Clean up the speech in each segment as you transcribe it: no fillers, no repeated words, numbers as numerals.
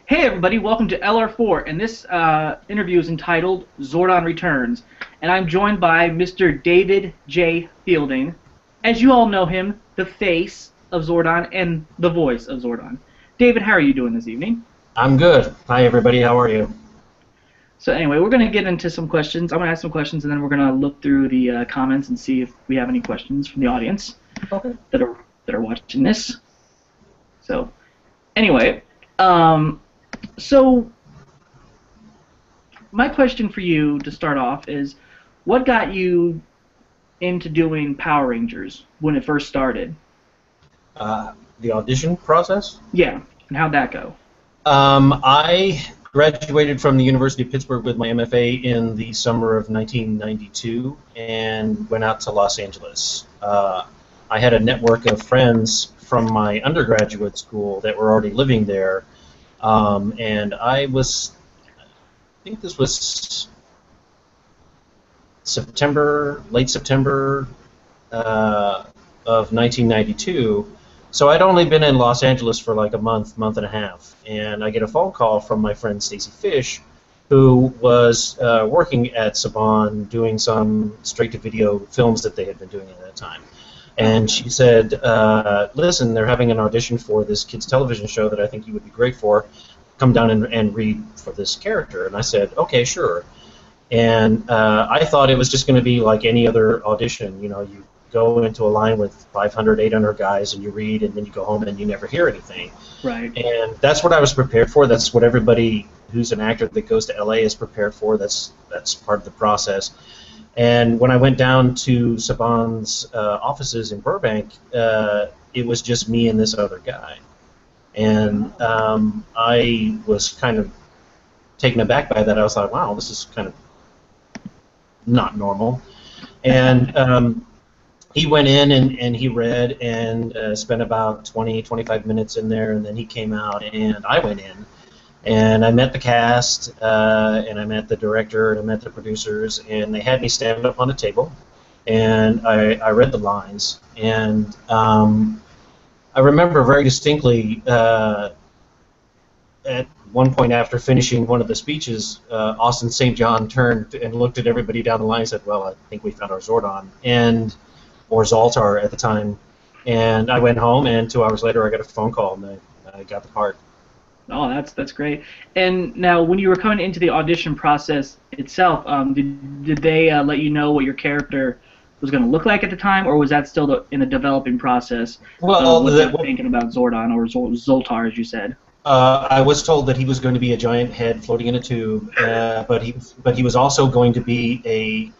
Hey everybody, welcome to LR4, and this interview is entitled Zordon Returns, and I'm joined by Mr. David J. Fielding. As you all know him, the face of Zordon and the voice of Zordon. David, how are you doing this evening? I'm good. Hi everybody, how are you? So anyway, we're going to get into some questions. I'm going to ask some questions, and then we're going to look through the comments and see if we have any questions from the audience that are watching this. So, anyway, so my question for you to start off is, what got you into doing Power Rangers when it first started? The audition process? Yeah, and how'd that go? I graduated from the University of Pittsburgh with my MFA in the summer of 1992 and went out to Los Angeles. I had a network of friends from my undergraduate school that were already living there, and I think this was late September of 1992. So I'd only been in Los Angeles for like a month and a half, and I get a phone call from my friend Stacy Fish, who was working at Saban doing some straight-to-video films that they had been doing at that time. And she said, listen, they're having an audition for this kids' television show that I think you would be great for. Come down and read for this character. And I said, okay, sure. And I thought it was just going to be like any other audition. You know, you go into a line with 500, 800 guys, and you read, and then you go home and you never hear anything. Right. And that's what I was prepared for. That's what everybody who's an actor that goes to LA is prepared for. That's part of the process. And when I went down to Saban's offices in Burbank, it was just me and this other guy. And I was kind of taken aback by that. I was like, wow, this is kind of not normal. And he went in and he read and spent about 20, 25 minutes in there, and then he came out, and I went in. And I met the cast, and I met the director, and I met the producers, and they had me stand up on a table, and I read the lines. And I remember very distinctly at one point after finishing one of the speeches, Austin St. John turned and looked at everybody down the line and said, well, I think we found our Zordon, or Zoltar at the time. And I went home, and 2 hours later I got a phone call, and I got the part. Oh, that's great. And now, when you were coming into the audition process itself, did they let you know what your character was going to look like at the time, or was that still in the developing process? Well, thinking about Zordon or Zoltar, as you said. I was told that he was going to be a giant head floating in a tube, but he was also going to be a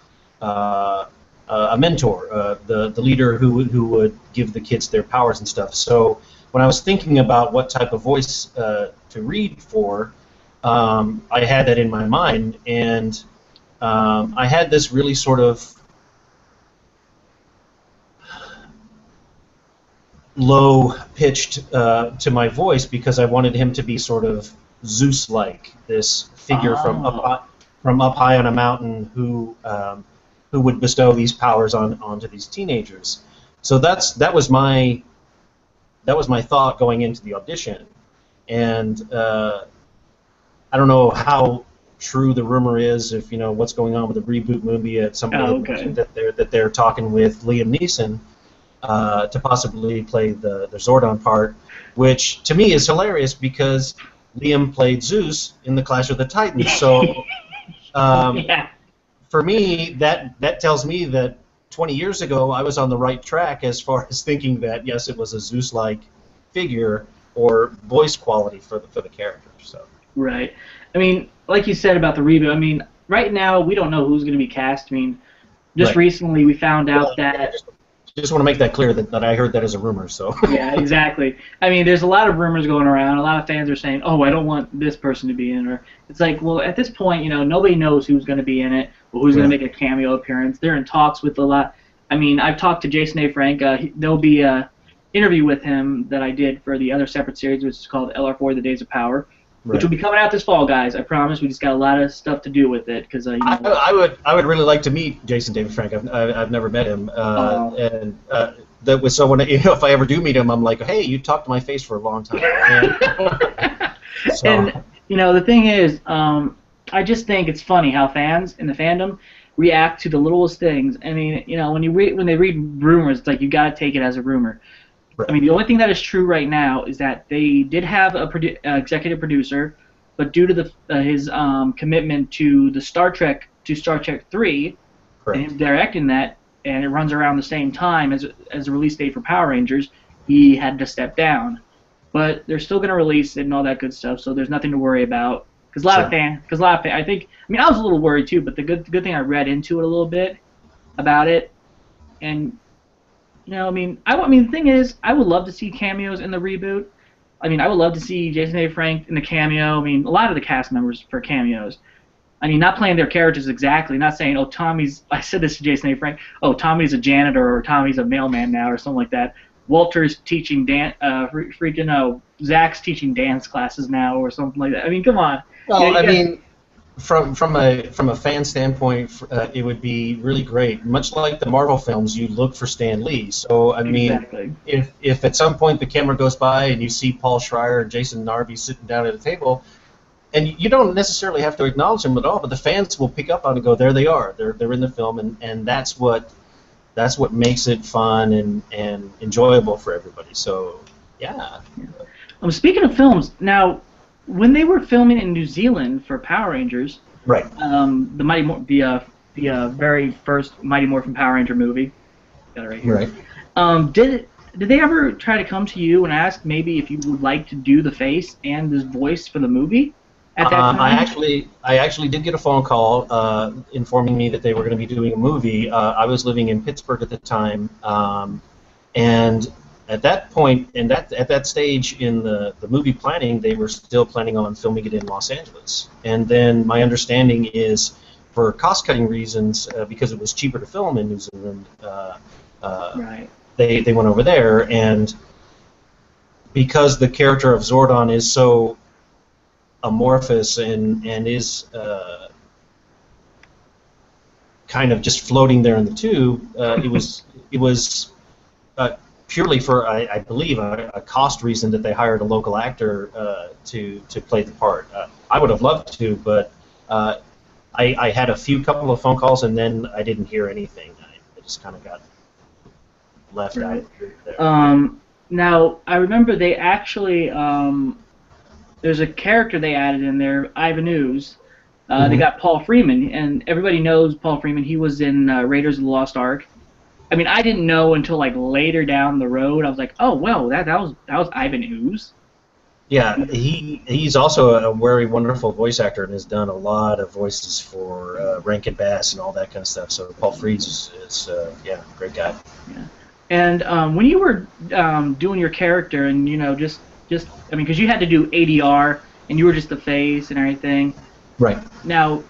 mentor, the leader who would give the kids their powers and stuff. So when I was thinking about what type of voice to read for, I had that in my mind, and I had this really sort of low-pitched to my voice because I wanted him to be sort of Zeus-like, this figure from up high on a mountain who would bestow these powers onto these teenagers. So that was my thought going into the audition, and I don't know how true the rumor is, if you know what's going on with the reboot movie. At some point that they're talking with Liam Neeson to possibly play the Zordon part, which to me is hilarious because Liam played Zeus in the Clash of the Titans. So Yeah. For me, that tells me that 20 years ago I was on the right track as far as thinking that yes, it was a Zeus-like figure or voice quality for the character. So. Right. I mean, like you said about the reboot, I mean, right now we don't know who's going to be cast. I mean, just recently we found out that... Just want to make that clear that I heard that as a rumor. So. Yeah, exactly. I mean, there's a lot of rumors going around. A lot of fans are saying, "Oh, I don't want this person to be in it." Or it's like, well, at this point, you know, nobody knows who's going to be in it or who's going to make a cameo appearance. They're in talks with a lot. I mean, I've talked to Jason A. Frank. There'll be a interview with him that I did for the other separate series, which is called LR4: The Days of Power. Which will be coming out this fall, guys. I promise. We just got a lot of stuff to do with it because you know, I would really like to meet Jason David Frank. I've never met him, and that was so when if I ever do meet him, I'm like, hey, you talked to my face for a long time. So, And the thing is, I just think it's funny how fans in the fandom react to the littlest things. I mean, when they read rumors, it's like you gotta take it as a rumor. I mean, the only thing that is true right now is that they did have a executive producer, but due to his commitment to Star Trek 3, and him directing that, and it runs around the same time as the release date for Power Rangers, he had to step down. But they're still going to release it and all that good stuff, so there's nothing to worry about. Because a lot of fans, I think, I mean, I was a little worried too, but the good thing I read into it a little bit about it, and I mean, the thing is, I would love to see cameos in the reboot. I mean, I would love to see Jason A. Frank in the cameo. I mean, a lot of the cast members for cameos. I mean, not playing their characters exactly, not saying, oh, Tommy's, I said this to Jason A. Frank, oh, Tommy's a janitor or Tommy's a mailman now or something like that. Walter's teaching Zach's teaching dance classes now or something like that. I mean, come on. well, I mean, from a fan standpoint, it would be really great. Much like the Marvel films, you look for Stan Lee. So I mean, Exactly. if at some point the camera goes by and you see Paul Schreier and Jason Narby sitting down at a table, and you don't necessarily have to acknowledge them at all, but the fans will pick up on it and go, there they are. They're in the film, and that's what makes it fun and enjoyable for everybody. So yeah. Speaking of films, now when they were filming in New Zealand for Power Rangers, Right. the very first Mighty Morphin Power Ranger movie, got it right here. Right. Did they ever try to come to you and ask maybe if you would like to do the face and this voice for the movie at that time? I actually did get a phone call informing me that they were going to be doing a movie. I was living in Pittsburgh at the time, and at that point, at that stage in the movie planning, they were still planning on filming it in Los Angeles. And then my understanding is, for cost-cutting reasons, because it was cheaper to film in New Zealand, Right. they went over there. And because the character of Zordon is so amorphous and is kind of just floating there in the tube, it was purely for, I believe, a cost reason that they hired a local actor to play the part. I would have loved to, but I had a couple of phone calls, and then I didn't hear anything. I just kind of got left out there. Now, I remember they actually, there's a character they added in there, Ivan Ooze. They got Paul Freeman, and everybody knows Paul Freeman. He was in Raiders of the Lost Ark. I mean, I didn't know until like later down the road. I was like, oh, well, that was Ivan Ooze. Yeah, he's also a very wonderful voice actor and has done a lot of voices for Rankin Bass and all that kind of stuff. So Paul Frees is a great guy. Yeah. And when you were doing your character, and just I mean, because you had to do ADR, and you were just the face and everything. Right. Now,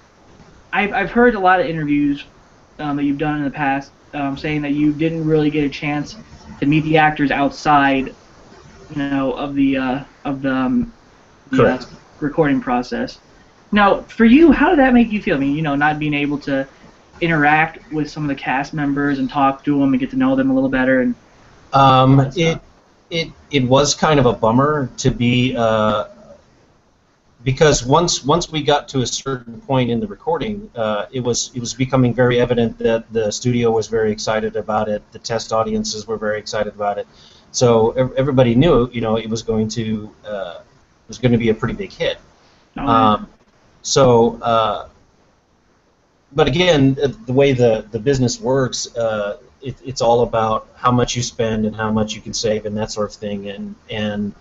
I've heard a lot of interviews that you've done in the past saying that you didn't really get a chance to meet the actors outside, of the recording process. Now, for you, how did that make you feel? I mean, not being able to interact with some of the cast members and talk to them and get to know them a little better. And it was kind of a bummer to be because once we got to a certain point in the recording, it was becoming very evident that the studio was very excited about it. The test audiences were very excited about it. So everybody knew, it was going to be a pretty big hit. But again, the way the business works, it's all about how much you spend and how much you can save and that sort of thing. And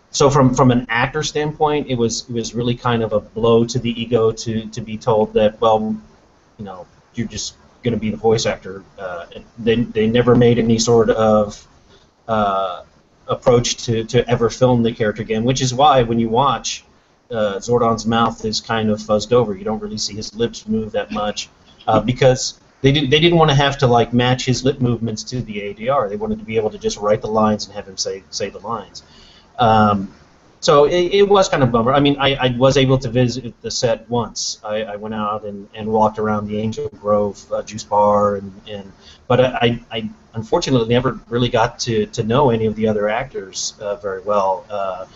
so from an actor standpoint, it was really kind of a blow to the ego to be told that, well, you're just going to be the voice actor. They never made any sort of approach to ever film the character again, which is why when you watch, Zordon's mouth is kind of fuzzed over. You don't really see his lips move that much because they didn't want to have to match his lip movements to the ADR. They wanted to be able to just write the lines and have him say the lines. So it was kind of a bummer. I mean, I was able to visit the set once. I went out and walked around the Angel Grove juice bar, but I unfortunately never really got to know any of the other actors very well.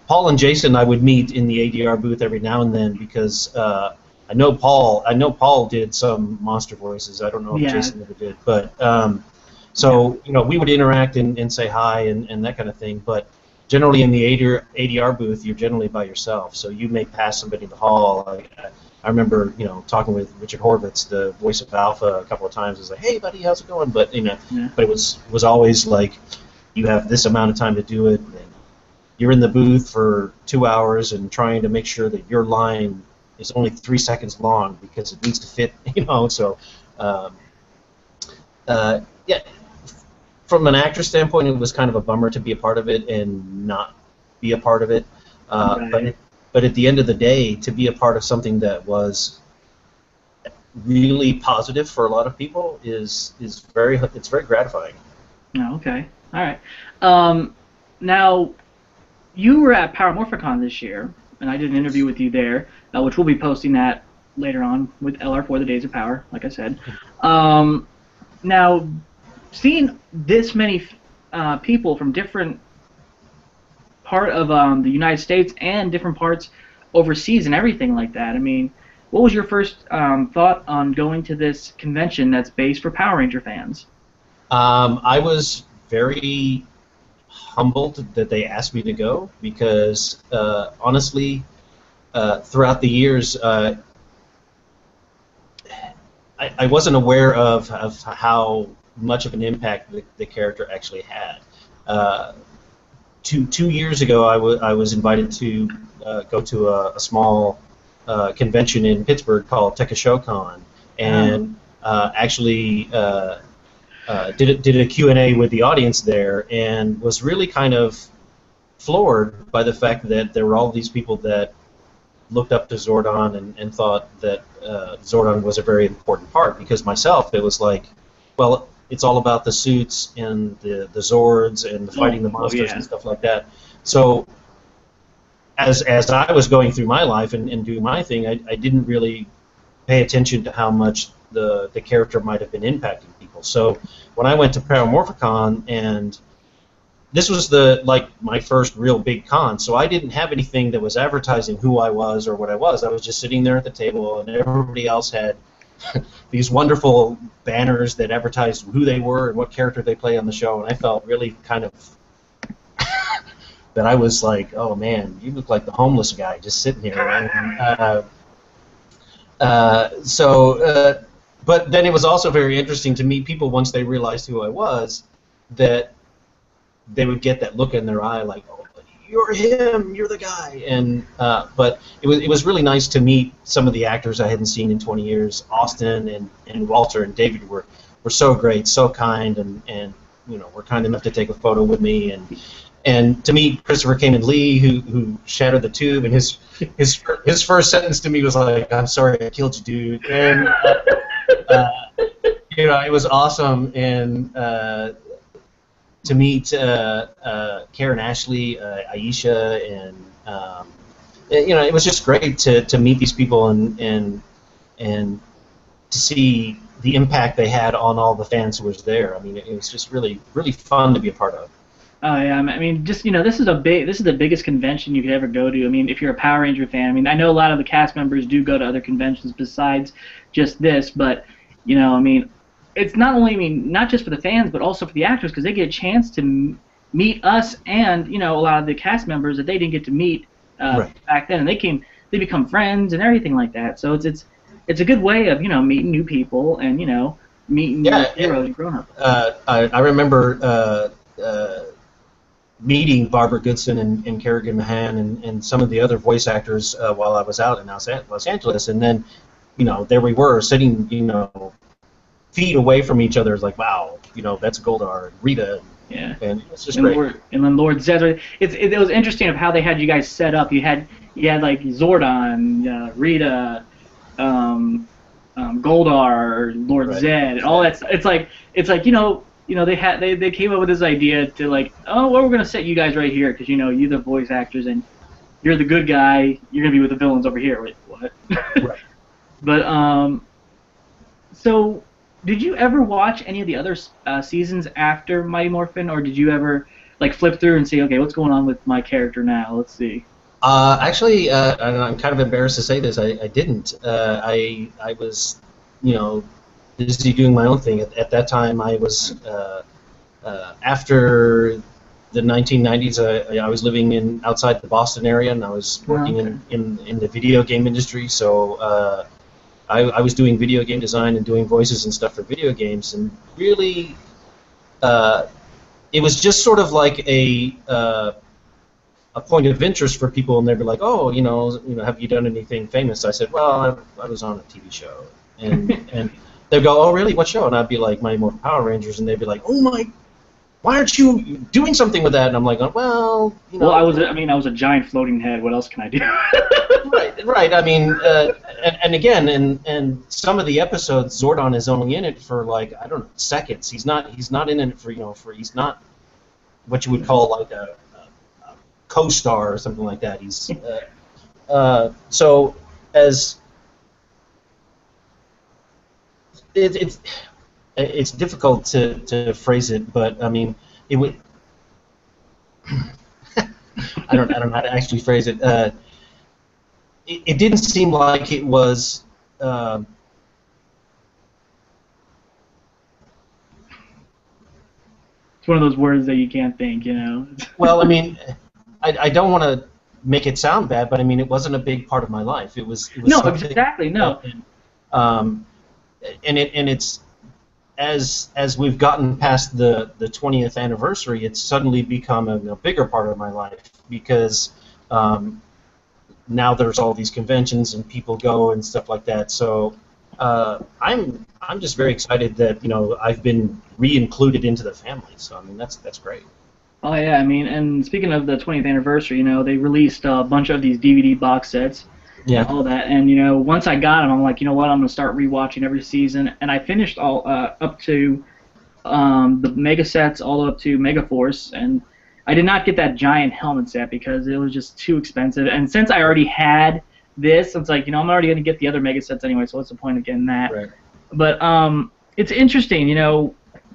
Paul and Jason I would meet in the ADR booth every now and then because I know Paul did some monster voices. I don't know if Jason ever did, but so we would interact and say hi and that kind of thing. But generally in the ADR booth, you're generally by yourself. So you may pass somebody in the hall. I remember talking with Richard Horvitz, the voice of Alpha, a couple of times. I was like, hey buddy, how's it going? But but it was always like you have this amount of time to do it. And you're in the booth for 2 hours and trying to make sure that your line is only 3 seconds long because it needs to fit, So, yeah, from an actor standpoint, it was kind of a bummer to be a part of it and not be a part of it. Right. But at the end of the day, to be a part of something that was really positive for a lot of people is very gratifying. Oh, okay, all right. Now, you were at Power Morphicon this year, and I did an interview with you there, which we'll be posting that later on with LR4, the Days of Power, like I said. Now, seeing this many people from different part of the United States and different parts overseas and everything like that, I mean, what was your first thought on going to this convention that's based for Power Ranger fans? I was very humbled that they asked me to go because honestly, throughout the years, I wasn't aware of how much of an impact the character actually had. 2 years ago, I was invited to go to a small convention in Pittsburgh called TekashoCon, and actually did a Q&A with the audience there, and was really kind of floored by the fact that there were all these people that looked up to Zordon and thought that Zordon was a very important part. Because myself, it was like, well, it's all about the suits and the Zords and the fighting the monsters and stuff like that. So as I was going through my life and doing my thing, I didn't really pay attention to how much the character might have been impacting people. So when I went to Paramorphicon, and this was my first real big con, so I didn't have anything that was advertising who I was or what I was. I was just sitting there at the table, and everybody else had these wonderful banners that advertised who they were and what character they play on the show, and I felt really kind of that I was like, oh man, you look like the homeless guy just sitting here. But then it was also very interesting to meet people once they realized who I was, that they would get that look in their eye like, oh, you're him, you're the guy. And but it was really nice to meet some of the actors I hadn't seen in 20 years. Austin and Walter and David were so great, so kind, and were kind enough to take a photo with me, and to meet Christopher Kamen Lee, who shattered the tube, and his first sentence to me was like, "I'm sorry, I killed you, dude." And it was awesome, and to meet Karen Ashley, Aisha, and it was just great to meet these people and to see the impact they had on all the fans who was there. I mean, it was just really, really fun to be a part of. Oh yeah, I mean, just this is the biggest convention you could ever go to. I mean, if you're a Power Ranger fan, I mean, I know a lot of the cast members do go to other conventions besides just this, but I mean, it's not only, not just for the fans, but also for the actors, because they get a chance to meet us and a lot of the cast members that they didn't get to meet back then, and they become friends and everything like that. So it's a good way of meeting new people and meeting new heroes and grown up. I remember meeting Barbara Goodson and Kerrigan Mahan and some of the other voice actors while I was out in Los Angeles, and then there we were sitting feet away from each other. It's like, wow, that's Goldar and Rita. Yeah. And it's just great. And then Lord Zed. It was interesting of how they had you guys set up. You had like Zordon, Rita, Goldar, Lord Zed, and all that. It's like they came up with this idea to like, oh, well, we're gonna set you guys right here because you're the voice actors and you're the good guy. You're gonna be with the villains over here. Wait, what? Right. But so did you ever watch any of the other seasons after Mighty Morphin, or did you ever like flip through and say, okay, what's going on with my character now? Let's see. Actually, and I'm kind of embarrassed to say this, I didn't. I was, busy doing my own thing. At that time, I was, after the 1990s, I was living outside the Boston area, and I was working in the video game industry, so I was doing video game design and doing voices and stuff for video games, and really, it was just sort of like a point of interest for people, and they'd be like, "Oh, have you done anything famous?" I said, "Well, I was on a TV show," and they'd go, "Oh, really? What show?" And I'd be like, "Mighty Morphin Power Rangers," and they'd be like, "Oh my, why aren't you doing something with that?" And I'm like, "Well, Well, I was a giant floating head. What else can I do?" Right. I mean, and again, and some of the episodes, Zordon is only in it for like, I don't know, seconds. He's not in it for he's not what you would call like a co-star or something like that. He's so as it's difficult to phrase it, but I mean it would. I don't know how to actually phrase it. It didn't seem like it was. It's one of those words that you can't think, Well, I mean, I don't want to make it sound bad, but I mean, it wasn't a big part of my life. It was no, exactly, no. And it's as we've gotten past the 20th anniversary, it's suddenly become a bigger part of my life because now there's all these conventions and people go and stuff like that. So I'm just very excited that I've been re-included into the family. So I mean that's great. Oh yeah, I mean, and speaking of the 20th anniversary, they released a bunch of these DVD box sets. Yeah. All that, and once I got them, I'm like, what, I'm gonna start rewatching every season, and I finished all up to the Mega sets, all up to Mega Force, and I did not get that giant helmet set because it was just too expensive. And since I already had this, it's like, I'm already gonna get the other Mega sets anyway, so what's the point of getting that? Right. But it's interesting,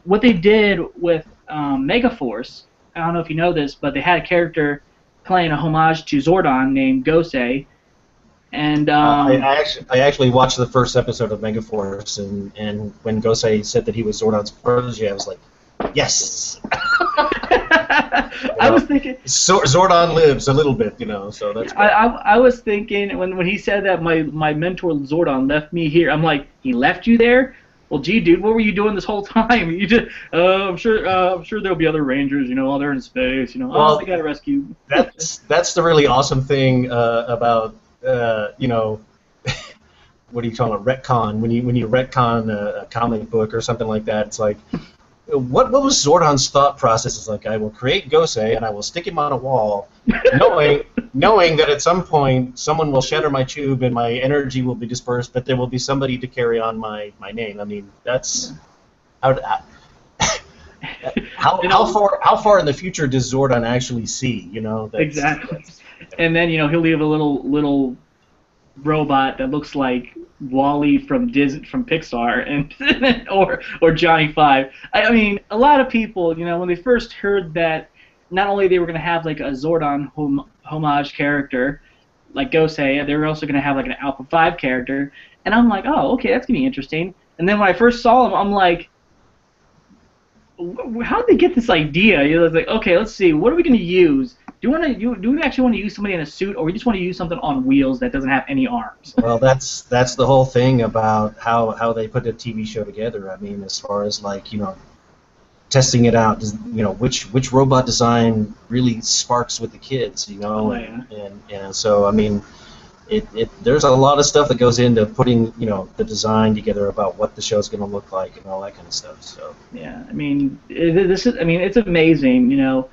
what they did with Mega Force. I don't know if you know this, but they had a character playing a homage to Zordon named Gosei. And I actually watched the first episode of Mega Force, and when Gosei said that he was Zordon's protege, I was like, yes. I was thinking Zordon lives a little bit, so that's. I was thinking when he said that my mentor Zordon left me here, I'm like, he left you there? Well, gee, dude, what were you doing this whole time? You just, I'm sure there'll be other Rangers, while they're in space, Well, they gotta rescue. That's the really awesome thing about. What do you call it? Retcon. When you retcon a comic book or something like that, it's like, what was Zordon's thought process? It's like, I will create Gosei and I will stick him on a wall, knowing that at some point someone will shatter my tube and my energy will be dispersed, but there will be somebody to carry on my name. I mean, that's how far in the future does Zordon actually see? Exactly. And then he'll leave a little robot that looks like Wall-E from Pixar and or Johnny Five. I mean, a lot of people, when they first heard that, not only they were going to have like a Zordon homage character like Gosei, they were also going to have like an Alpha 5 character, and I'm like, oh, okay, that's going to be interesting. And then when I first saw him, I'm like, how did they get this idea? It's like, okay, let's see, what are we going to use? Do we actually want to use somebody in a suit, or we just want to use something on wheels that doesn't have any arms? Well, that's the whole thing about how they put a TV show together. I mean, as far as like testing it out, which robot design really sparks with the kids, Oh, yeah. and so I mean, there's a lot of stuff that goes into putting the design together about what the show's going to look like and all that kind of stuff. So yeah, I mean, it's amazing,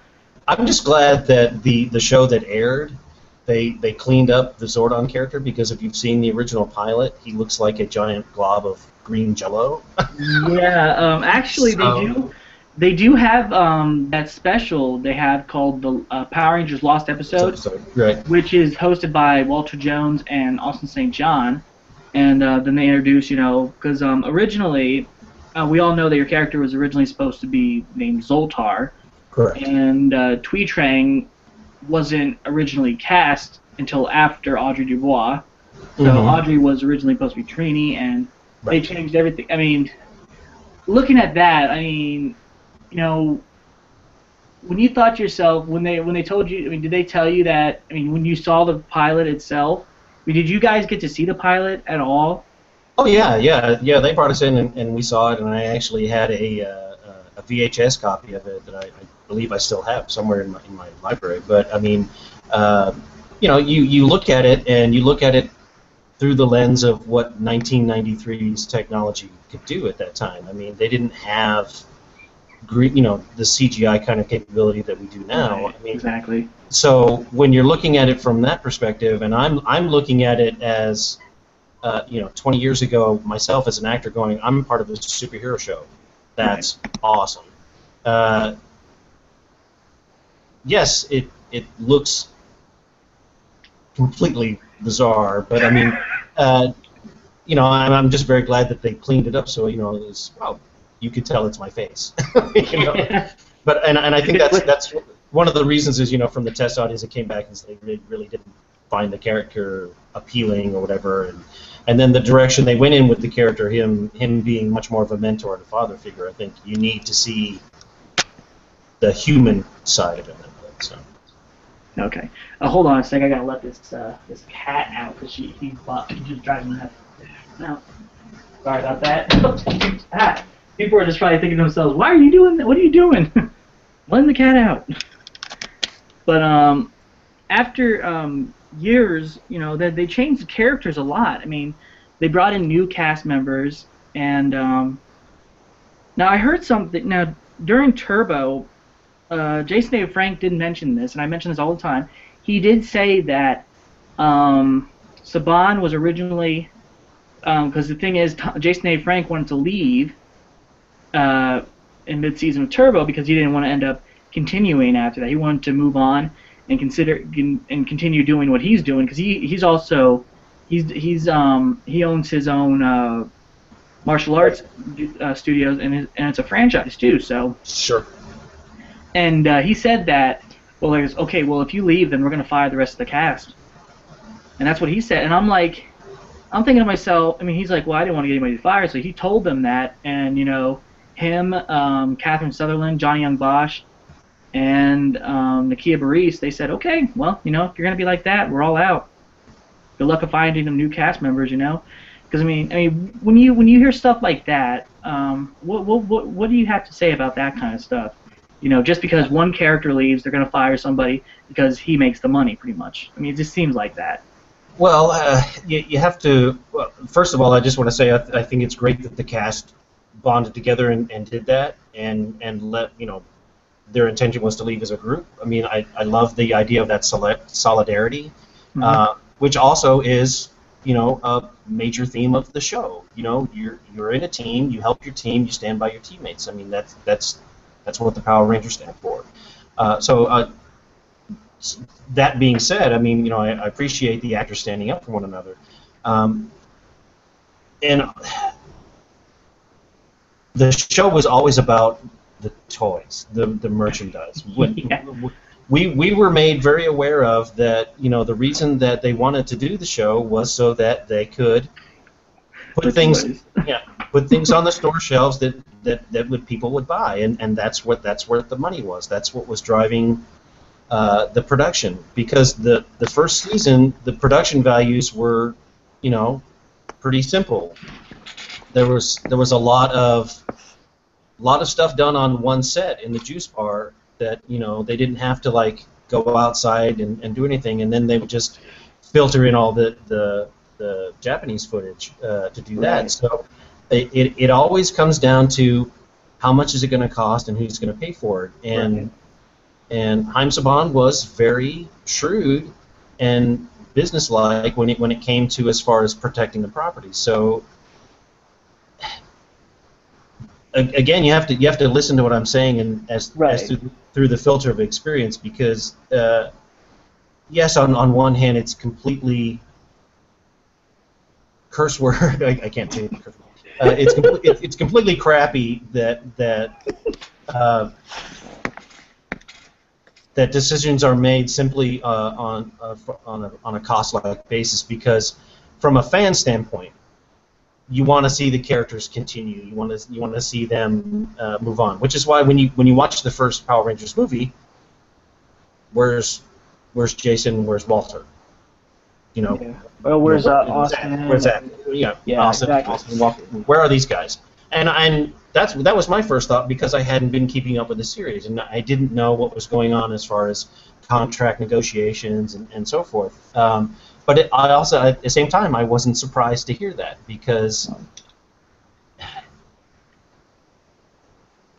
I'm just glad that the show that aired, they cleaned up the Zordon character, because if you've seen the original pilot, he looks like a giant glob of green jello. Yeah, actually they do. They do have that special they have called the Power Rangers Lost Episode, Right. which is hosted by Walter Jones and Austin St. John. And then they introduce, because originally, we all know that your character was originally supposed to be named Zoltar, Correct. and Twee Trang wasn't originally cast until after Audrey Dubois. So Audrey was originally supposed to be Trini, and they changed everything. I mean, looking at that, I mean, when you thought to yourself, when they told you, I mean, did they tell you that? I mean, when you saw the pilot itself, I mean, did you guys get to see the pilot at all? Oh yeah. They brought us in and we saw it, and I actually had a VHS copy of it that I believe I still have somewhere in my library. But I mean, you look at it and you look at it through the lens of what 1993's technology could do at that time. I mean, they didn't have the CGI kind of capability that we do now. Right, I mean, exactly. So when you're looking at it from that perspective, and I'm looking at it as 20 years ago, myself as an actor going, I'm part of this superhero show. That's awesome. Yes, it looks completely bizarre, but I mean, I'm just very glad that they cleaned it up. So you could tell it's my face. But I think that's one of the reasons is from the test audience that came back and they really didn't find the character appealing or whatever, and then the direction they went in with the character, him being much more of a mentor and a father figure. I think you need to see the human side of him. So. Okay. Hold on a sec. I gotta let this cat out because she's just driving me nuts. No. Sorry about that. People are just probably thinking to themselves, "Why are you doing that? What are you doing?" Letting the cat out. But after years, they changed the characters a lot. I mean, they brought in new cast members, and now I heard something. Now during Turbo, Jason David Frank did mention this, and I mention this all the time. He did say that Saban was originally, because the thing is, Jason David Frank wanted to leave in mid-season of Turbo because he didn't want to end up continuing after that. He wanted to move on and continue doing what he's doing because he owns his own martial arts studios and it's a franchise too. So sure. And he said that, well, if you leave, then we're going to fire the rest of the cast. And that's what he said. And I'm thinking to myself, I mean, he's like, well, I didn't want to get anybody fired, so he told them that. And, him, Catherine Sutherland, Johnny Young Bosch, and Nakia Burris, they said, okay, well, if you're going to be like that, we're all out. Good luck of finding them new cast members, Because, I mean, when you hear stuff like that, what do you have to say about that kind of stuff? Just because one character leaves, they're going to fire somebody because he makes the money, pretty much. I mean, it just seems like that. Well, you have to. Well, first of all, I just want to say I think it's great that the cast bonded together and did that, and let their intention was to leave as a group. I mean, I love the idea of that solidarity, which also is a major theme of the show. You're in a team, you help your team, you stand by your teammates. I mean, that's what the Power Rangers stand for. That being said, I mean, I appreciate the actors standing up for one another. And the show was always about the toys, the merchandise. We were made very aware of that. The reason that they wanted to do the show was so that they could put things on the store shelves that people would buy, and that's where the money was. That's what was driving the production, because the first season the production values were pretty simple. There was a lot of stuff done on one set in the juice bar that they didn't have to go outside and do anything, and then they would just filter in all the Japanese footage to do that. So it always comes down to how much is it going to cost and who's going to pay for it. And Haim Saban was very shrewd and businesslike when it came to as far as protecting the property. So again, you have to listen to what I'm saying, and as Right. through the filter of experience, because yes, on one hand, it's completely curse word. I can't say curse word. It's completely crappy uh, that decisions are made simply on a cost-like basis, because from a fan standpoint, you want to see the characters continue. You want to see them move on, which is why when you watch the first Power Rangers movie, where's Jason, where's Walter? Yeah. Well, where's Austin? Where's that? Yeah, Yeah, Austin, exactly. Austin Walker. Where are these guys? And that was my first thought, because I hadn't been keeping up with the series, and I didn't know what was going on as far as contract negotiations and so forth. But I also, at the same time, I wasn't surprised to hear that, because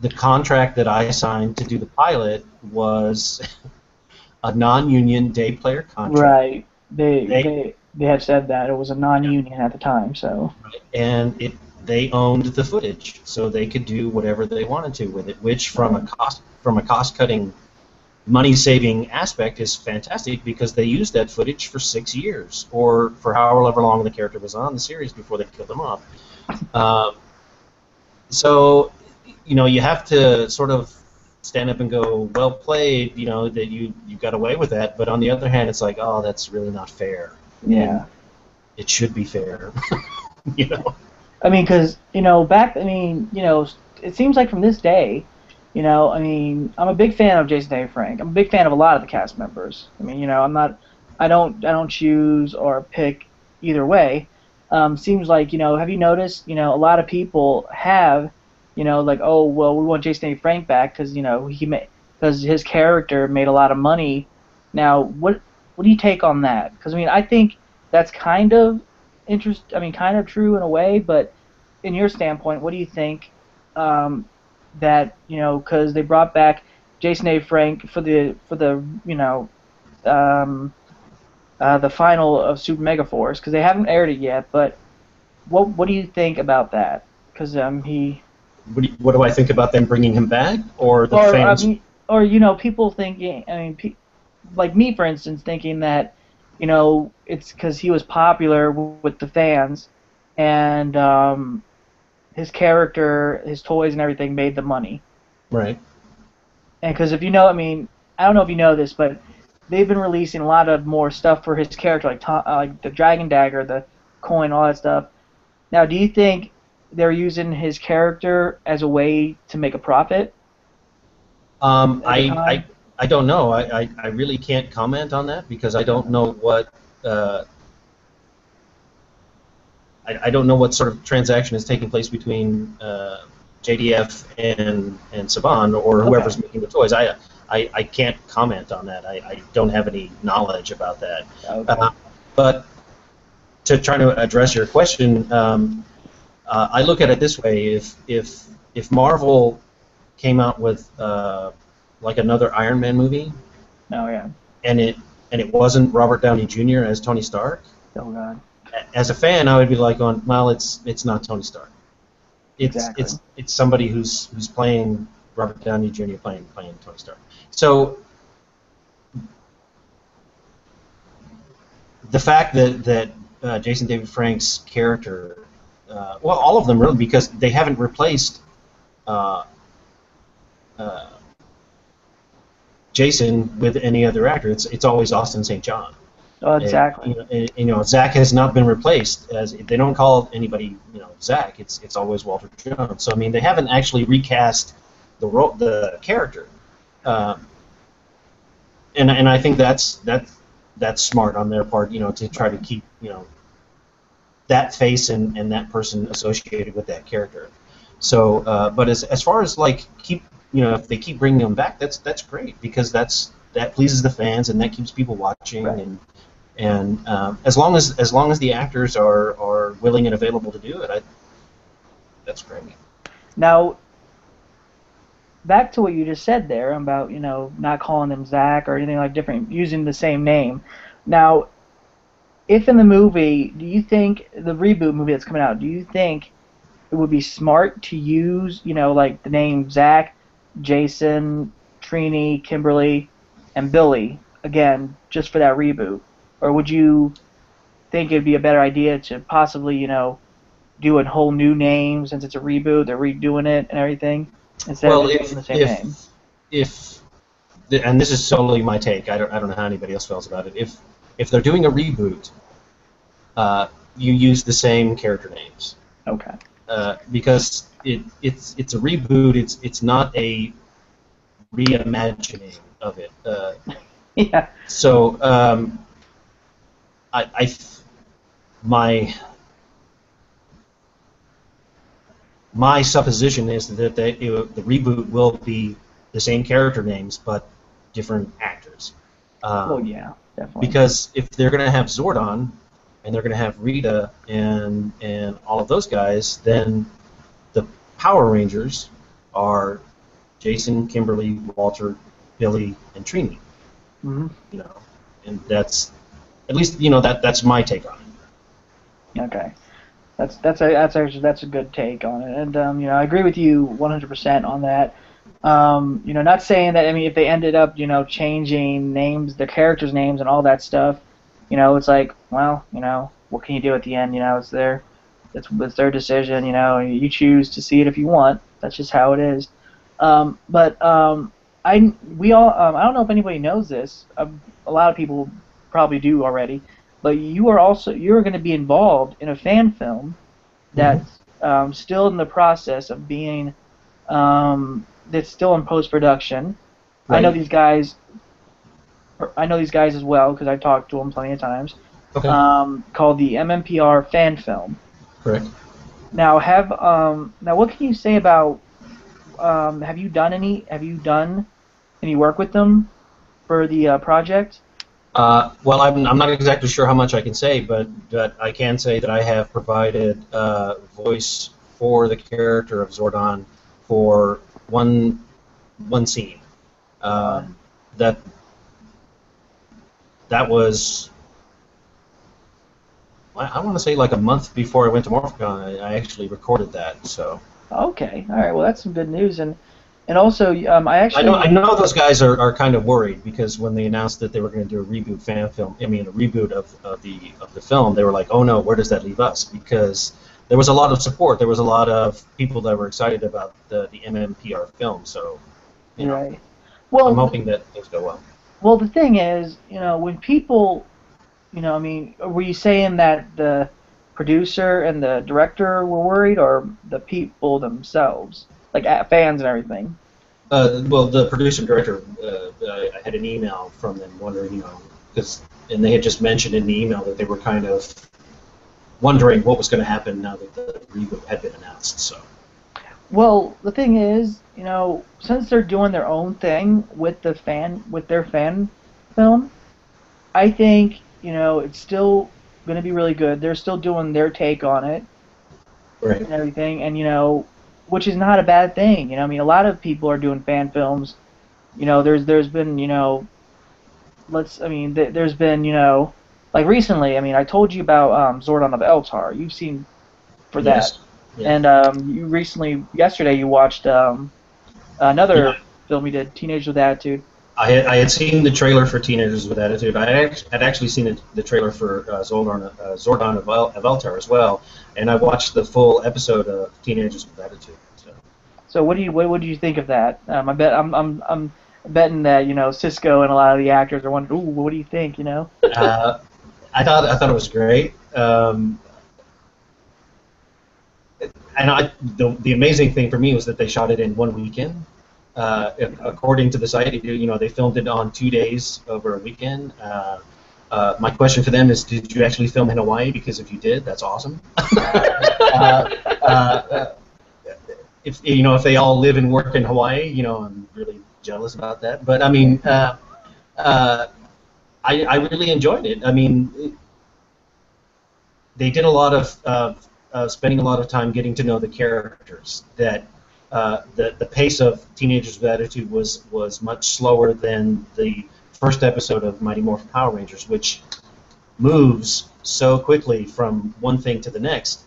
the contract that I signed to do the pilot was a non-union day player contract. Right. They had said that it was a non-union at the time, so. And they owned the footage, so they could do whatever they wanted to with it, which from a cost-cutting, money-saving aspect is fantastic, because they used that footage for 6 years, or for however long the character was on the series before they killed him off. So, you have to sort of stand up and go, well played, that you got away with that. But on the other hand, it's like, oh, that's really not fair. Yeah. And it should be fair. I mean, because, it seems like from this day, I'm a big fan of Jason David Frank. I'm a big fan of a lot of the cast members. I don't choose or pick either way. Seems like, have you noticed, a lot of people have, like, oh, well, we want Jason David Frank back because, because his character made a lot of money. Now, what do you take on that? Because, I think that's kind of kind of true in a way, but in your standpoint, what do you think that, because they brought back Jason A. Frank for the final of Super Mega Force, because they haven't aired it yet, but what do you think about that? Because What do I think about them bringing him back, or the fans? People thinking, like me, for instance, thinking that, it's because he was popular with the fans, and his character, his toys, and everything made the money. Right. And because if I don't know if you know this, but they've been releasing a lot of more stuff for his character, like the Dragon Dagger, the coin, all that stuff. Now, do you think they're using his character as a way to make a profit? I don't know. I really can't comment on that, because I don't know what I don't know what sort of transaction is taking place between JDF and Saban, or whoever's making the toys. I can't comment on that. I don't have any knowledge about that. Okay. But to try to address your question, I look at it this way: if Marvel came out with like another Iron Man movie, and it wasn't Robert Downey Jr. as Tony Stark, oh God. As a fan, I would be like, going, well, it's not Tony Stark. It's somebody who's playing Robert Downey Jr. playing Tony Stark. So the fact that Jason David Frank's character, well, all of them really, because they haven't replaced Jason with any other actor. It's always Austin St. John. Oh, exactly. Zach has not been replaced. As they don't call anybody, Zach. It's always Walter Jones. So they haven't actually recast the character, and I think that's smart on their part. To try to keep that face and that person associated with that character. So, but as far as like if they keep bringing them back, that's great, because that pleases the fans and that keeps people watching. Right. And as long as the actors are willing and available to do it, that's great. Now, back to what you just said there about not calling them Zach or anything like different, using the same name. Now, if in the movie, do you think the reboot movie that's coming out, do you think it would be smart to use, like the name Zach, Jason, Trini, Kimberly, and Billy again just for that reboot, or would you think it'd be a better idea to possibly, do a whole new name since it's a reboot, they're redoing it and everything, instead of Well, just using the same name? if and this is solely my take. I don't know how anybody else feels about it. If they're doing a reboot, you use the same character names. Okay. Because it's a reboot. It's not a reimagining of it. Yeah. So my supposition is that the reboot will be the same character names but different actors. Well, yeah, definitely. Because if they're going to have Zordon and they're going to have Rita and all of those guys, then the Power Rangers are Jason, Kimberly, Walter, Billy, and Trini. Mm-hmm. And that's at least that's my take on it. Okay. That's a good take on it, and I agree with you 100% on that. Not saying that, if they ended up changing names, their characters' names, and all that stuff, it's like, well, what can you do at the end? It's their decision. You choose to see it if you want. That's just how it is. I don't know if anybody knows this. A lot of people probably do already. But you're going to be involved in a fan film that's still in the process of being, that's still in post-production. Right. I know these guys as well because I've talked to them plenty of times. Okay. Called the MMPR fan film. Correct. Now, what can you say about? Have you done any work with them for the project? Well, I'm not exactly sure how much I can say, but I can say that I have provided voice for the character of Zordon for one scene. That was, I want to say, like a month before I went to Morphicon. I actually recorded that. So. Okay. All right. Well, that's some good news. And also, I know those guys are kind of worried because when they announced that they were going to do a reboot fan film, a reboot of the film, they were like, oh no, where does that leave us? Because there was a lot of support. There was a lot of people that were excited about the MMPR film. So, right. Well, I'm hoping that things go well. Well, the thing is, when people, were you saying that the producer and the director were worried, or the people themselves? Like fans and everything. Well, the producer and director, I had an email from them wondering, and they had just mentioned in the email that they were kind of wondering what was going to happen now that the reboot had been announced. So. Well, the thing is, since they're doing their own thing with their fan film, I think it's still going to be really good. They're still doing their take on it, right, and everything, and which is not a bad thing. A lot of people are doing fan films. There's been, there's been, like recently, I told you about Zordon of Eltar. You've seen for that. Yes. Yeah. And you recently, yesterday, you watched another film you did, Teenagers with Attitude. I had seen the trailer for Teenagers with Attitude. I had actually seen the trailer for Zordon of Eltar as well, and I watched the full episode of Teenagers with Attitude. So what do you think of that? I'm betting that Cisco and a lot of the actors are wondering, ooh, what do you think? I thought it was great. And the amazing thing for me was that they shot it in one weekend. According to the site, they filmed it on 2 days over a weekend. My question for them is, did you actually film in Hawaii? Because if you did, that's awesome. If they all live and work in Hawaii, I'm really jealous about that. But I really enjoyed it. They did a lot of spending a lot of time getting to know the characters. That the pace of Teenagers with Attitude was much slower than the first episode of Mighty Morphin Power Rangers, which moves so quickly from one thing to the next.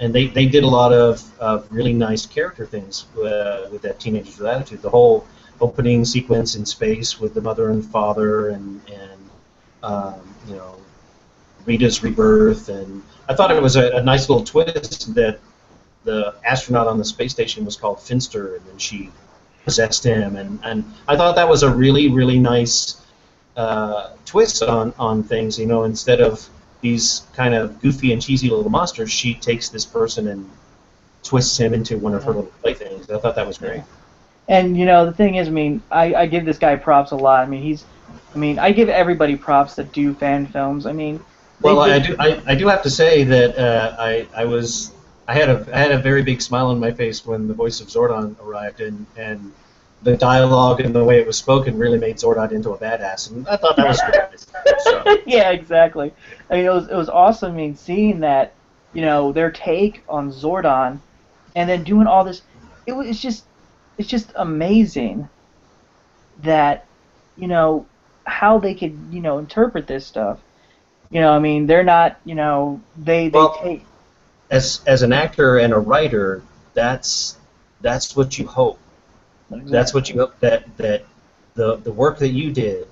And they did a lot of really nice character things with that Teenagers with Attitude. The whole opening sequence in space with the mother and father, and you know, Rita's rebirth, and I thought it was a nice little twist that the astronaut on the space station was called Finster, and then she possessed him, and I thought that was a really nice twist on things. You know, instead of these kind of goofy and cheesy little monsters, she takes this person and twists him into one of her little playthings. I thought that was great. And you know, the thing is, I mean, I give this guy props a lot. I mean, I give everybody props that do fan films. I mean, well, I do have to say that I had a very big smile on my face when the voice of Zordon arrived, and the dialogue and the way it was spoken really made Zordon into a badass, and I thought that was great. So. Yeah, exactly. I mean, it was awesome. I mean, seeing that, you know, their take on Zordon, and then doing all this, it's just amazing that, you know, how they could, you know, interpret this stuff. You know, I mean, they're not, you know, they take. As an actor and a writer, that's what you hope. Exactly. That's what you hope, that the work that you did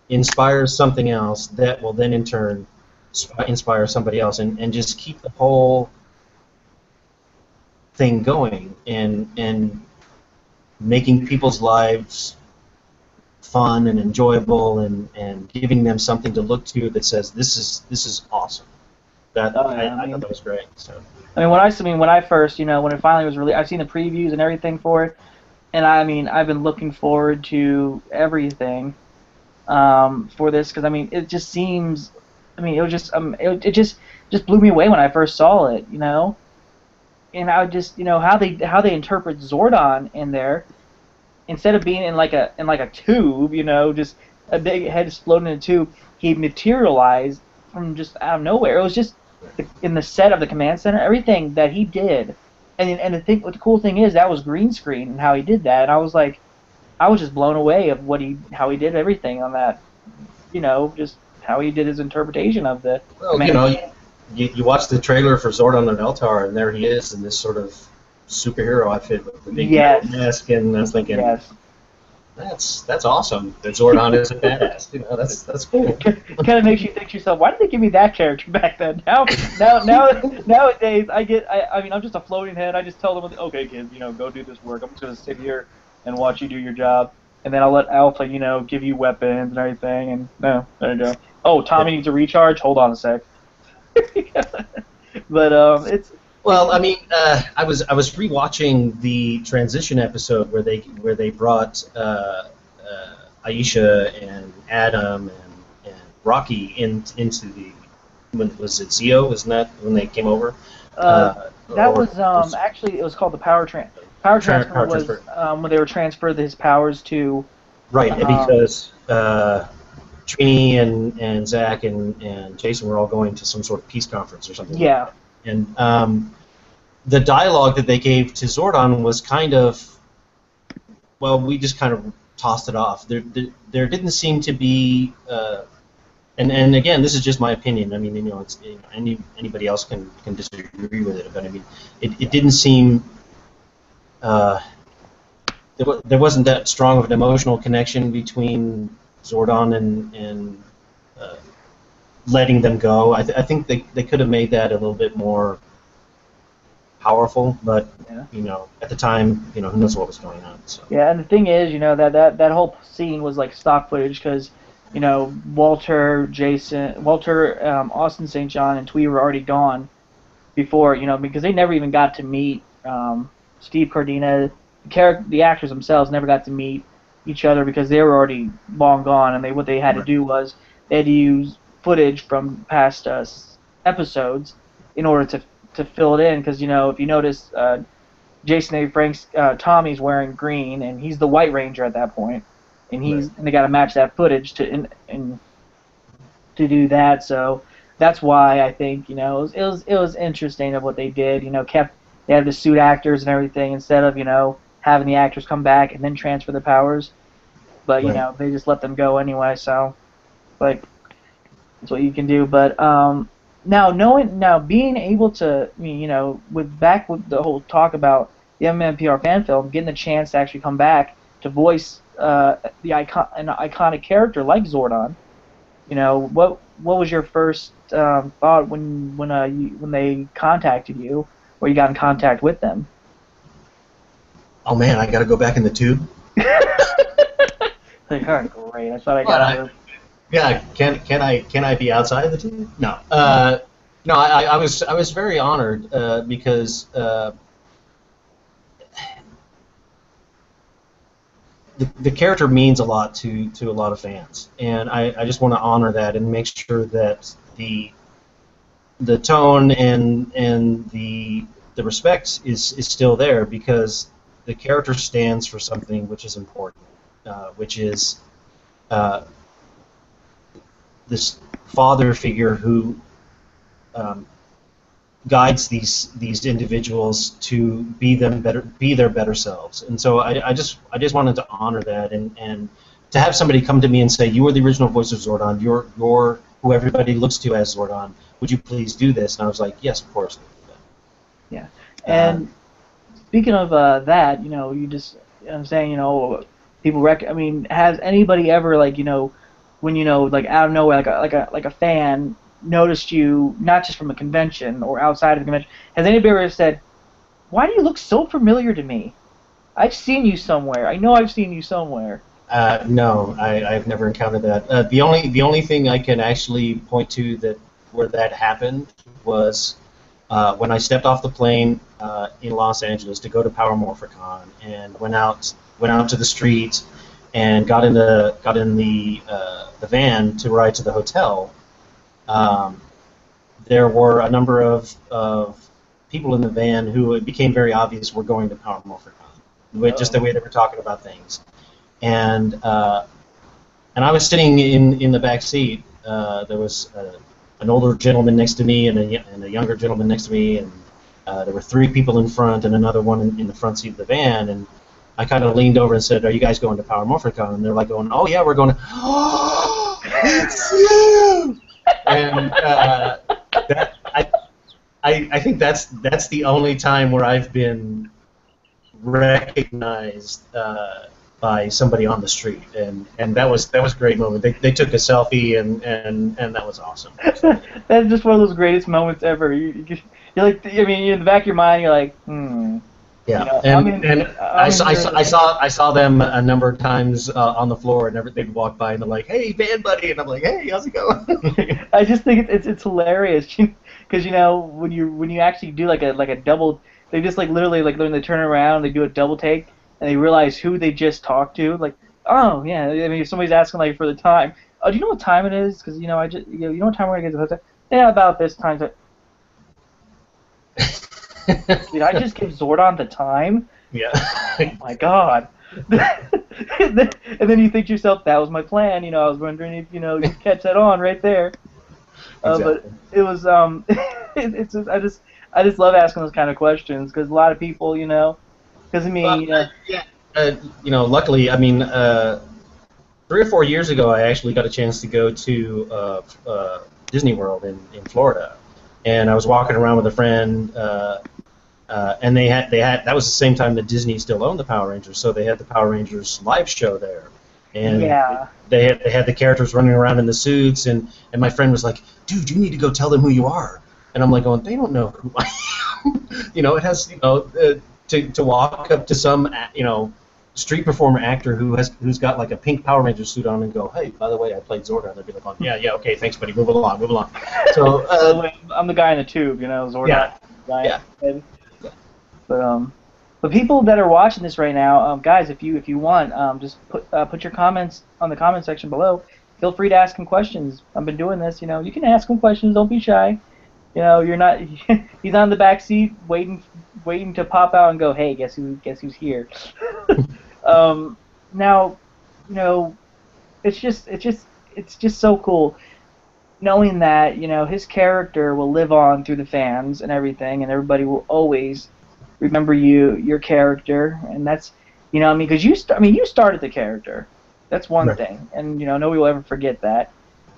inspires something else that will then in turn inspire somebody else, and just keep the whole thing going, and making people's lives fun and enjoyable, and giving them something to look to that says this is awesome. I thought that was great. So. I mean, when I first, you know, when it finally was released, I've seen the previews and everything for it, and I mean, I've been looking forward to everything for this, because I mean, it just seems, I mean, it just blew me away when I first saw it, you know, and I would just, you know, how they interpret Zordon in there, instead of being in like a tube, you know, just a big head exploding in a tube, he materialized from just out of nowhere. It was just in the set of the command center, everything that he did, and what the cool thing is, that was green screen and how he did that, and I was just blown away of how he did everything on that, you know, just how he did his interpretation of the. Well, you know, you watch the trailer for Zordon and Eltar, and there he is in this sort of superhero outfit with the big mask, and I was thinking, that's awesome. That Zordon is a badass. You know, that's cool. It kind of makes you think to yourself, why did they give me that character back then? Nowadays, I mean, I'm just a floating head. I just tell them, okay, kids, you know, go do this work. I'm just gonna sit here and watch you do your job, and then I'll let Alpha, you know, give you weapons and everything. And no, there you go. Oh, Tommy needs a recharge. Hold on a sec. But it's. Well, I mean, I was rewatching the transition episode where they brought Aisha and Adam and Rocky into the. Was it Zeo? Wasn't that when they came over? That was actually, it was called the power transfer. Power transfer was when they were transferred his powers to. Right, because Trini and Zach and Jason were all going to some sort of peace conference or something. Yeah. And the dialogue that they gave to Zordon was kind of, well, we just kind of tossed it off. There didn't seem to be, and again, this is just my opinion. I mean, you know, it's anybody else can disagree with it, but I mean, it didn't seem. There wasn't that strong of an emotional connection between Zordon and letting them go. I think they could have made that a little bit more powerful, but you know, at the time, you know, who knows what was going on. So. Yeah, and the thing is, you know, that whole scene was like stock footage, because, you know, Walter, Austin St. John, and Twee were already gone before, you know, because they never even got to meet Steve Cardina. The actors themselves never got to meet each other because they were already long gone, and what they had to do was they had to use footage from past episodes in order to fill it in, because, you know, if you notice, Jason A. Frank's Tommy's wearing green, and he's the White Ranger at that point, and and they got to match that footage to do that. So that's why I think, you know, it was interesting of what they did. You know, they had the suit actors and everything instead of, you know, having the actors come back and then transfer the powers, but you know, they just let them go anyway. So, like, that's what you can do. But now being able to, I mean, with the whole talk about the MMPR fan film, getting the chance to actually come back to voice an iconic character like Zordon. What was your first thought when they contacted you, or you got in contact with them? Oh man, I got to go back in the tube. Like, all right, great. I thought I got out of. Yeah, can I be outside of the tube? No, no. I was very honored because the character means a lot to a lot of fans, and I just want to honor that and make sure that the tone and the respect is still there, because the character stands for something which is important, which is this father figure who guides these individuals to be their better selves. And so I just wanted to honor that, and to have somebody come to me and say, you are the original voice of Zordon, you're who everybody looks to as Zordon, would you please do this? And I was like, yes, of course. Yeah. And speaking of that, I'm saying, people I mean, has anybody ever, like, when, like, out of nowhere, like a fan noticed you, not just from a convention or outside of the convention, has anybody ever said, why do you look so familiar to me? I've seen you somewhere. I know I've seen you somewhere. No, I've never encountered that. The only thing I can actually point to where that happened was when I stepped off the plane in Los Angeles to go to Power Morphicon, and went out to the street and got in the van to ride to the hotel. There were a number of people in the van who it became very obvious were going to Power Morphicon, just the way they were talking about things. And I was sitting in the back seat. There was an older gentleman next to me and a younger gentleman next to me, and there were 3 people in front and another one in the front seat of the van. And I kind of leaned over and said, "Are you guys going to Power Morphicon?" And they're like going, "Oh yeah, we're going to." Oh, it's you! And I think that's the only time where I've been recognized by somebody on the street, and that was a great moment. They took a selfie, and that was awesome. That's just one of those greatest moments ever. You're like, I mean, in the back of your mind, you're like, Yeah, I saw them a number of times on the floor, and they'd walk by and they're like, "Hey, band buddy," and I'm like, "Hey, how's it going?" I just think it's hilarious, because when you actually do like a double, they just like literally like when they turn around, they do a double take, and they realize who they just talked to. Like, oh yeah, I mean, if somebody's asking like for the time, oh, do you know what time it is? Because you know what time we're gonna get to the hotel? Yeah, about this time. Did I just give Zordon the time? Yeah. Oh my god. And then you think to yourself, that was my plan. I was wondering if you'd catch that on right there. Exactly. But it was it's just, I just love asking those kind of questions, because a lot of people, because I mean, luckily, I mean, 3 or 4 years ago, I actually got a chance to go to Disney World in Florida, and I was walking around with a friend. And they had that was the same time that Disney still owned the Power Rangers, so they had the Power Rangers live show there, and they had the characters running around in the suits, and my friend was like, "Dude, you need to go tell them who you are," and I'm like, going, "They don't know who I am." It has to walk up to some street performer actor who's got like a pink Power Ranger suit on and go, "Hey, by the way, I played Zordon." They'd be like, "Yeah, okay, thanks, buddy, move along." So I'm the guy in the tube, Zordon. Yeah. But people that are watching this right now, guys, if you want, just put your comments on the comment section below. Feel free to ask him questions. I've been doing this, you can ask him questions. Don't be shy. You're not. He's on the back seat, waiting to pop out and go, "Hey, guess who's here?" Now, it's just so cool knowing that his character will live on through the fans and everything, and everybody will always remember your character, and that's because you started the character. That's one thing, and nobody will ever forget that.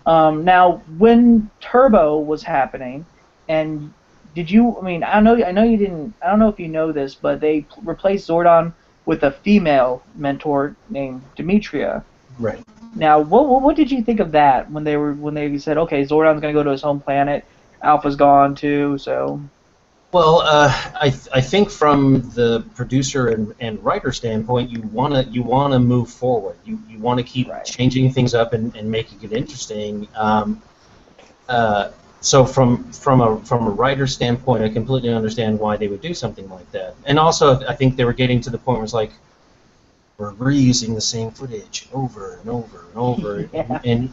Now, when Turbo was happening, and did you? I mean, I know you didn't. I don't know if you know this, but they replaced Zordon with a female mentor named Demetria. Right. Now, what did you think of that when they said, okay, Zordon's gonna go to his home planet, Alpha's gone too, so. Well, I think from the producer and writer standpoint, you wanna move forward. You want to keep Right. changing things up and making it interesting. So from a writer standpoint, I completely understand why they would do something like that. And also, I think they were getting to the point where it's like, we're reusing the same footage over and over and over, Yeah. and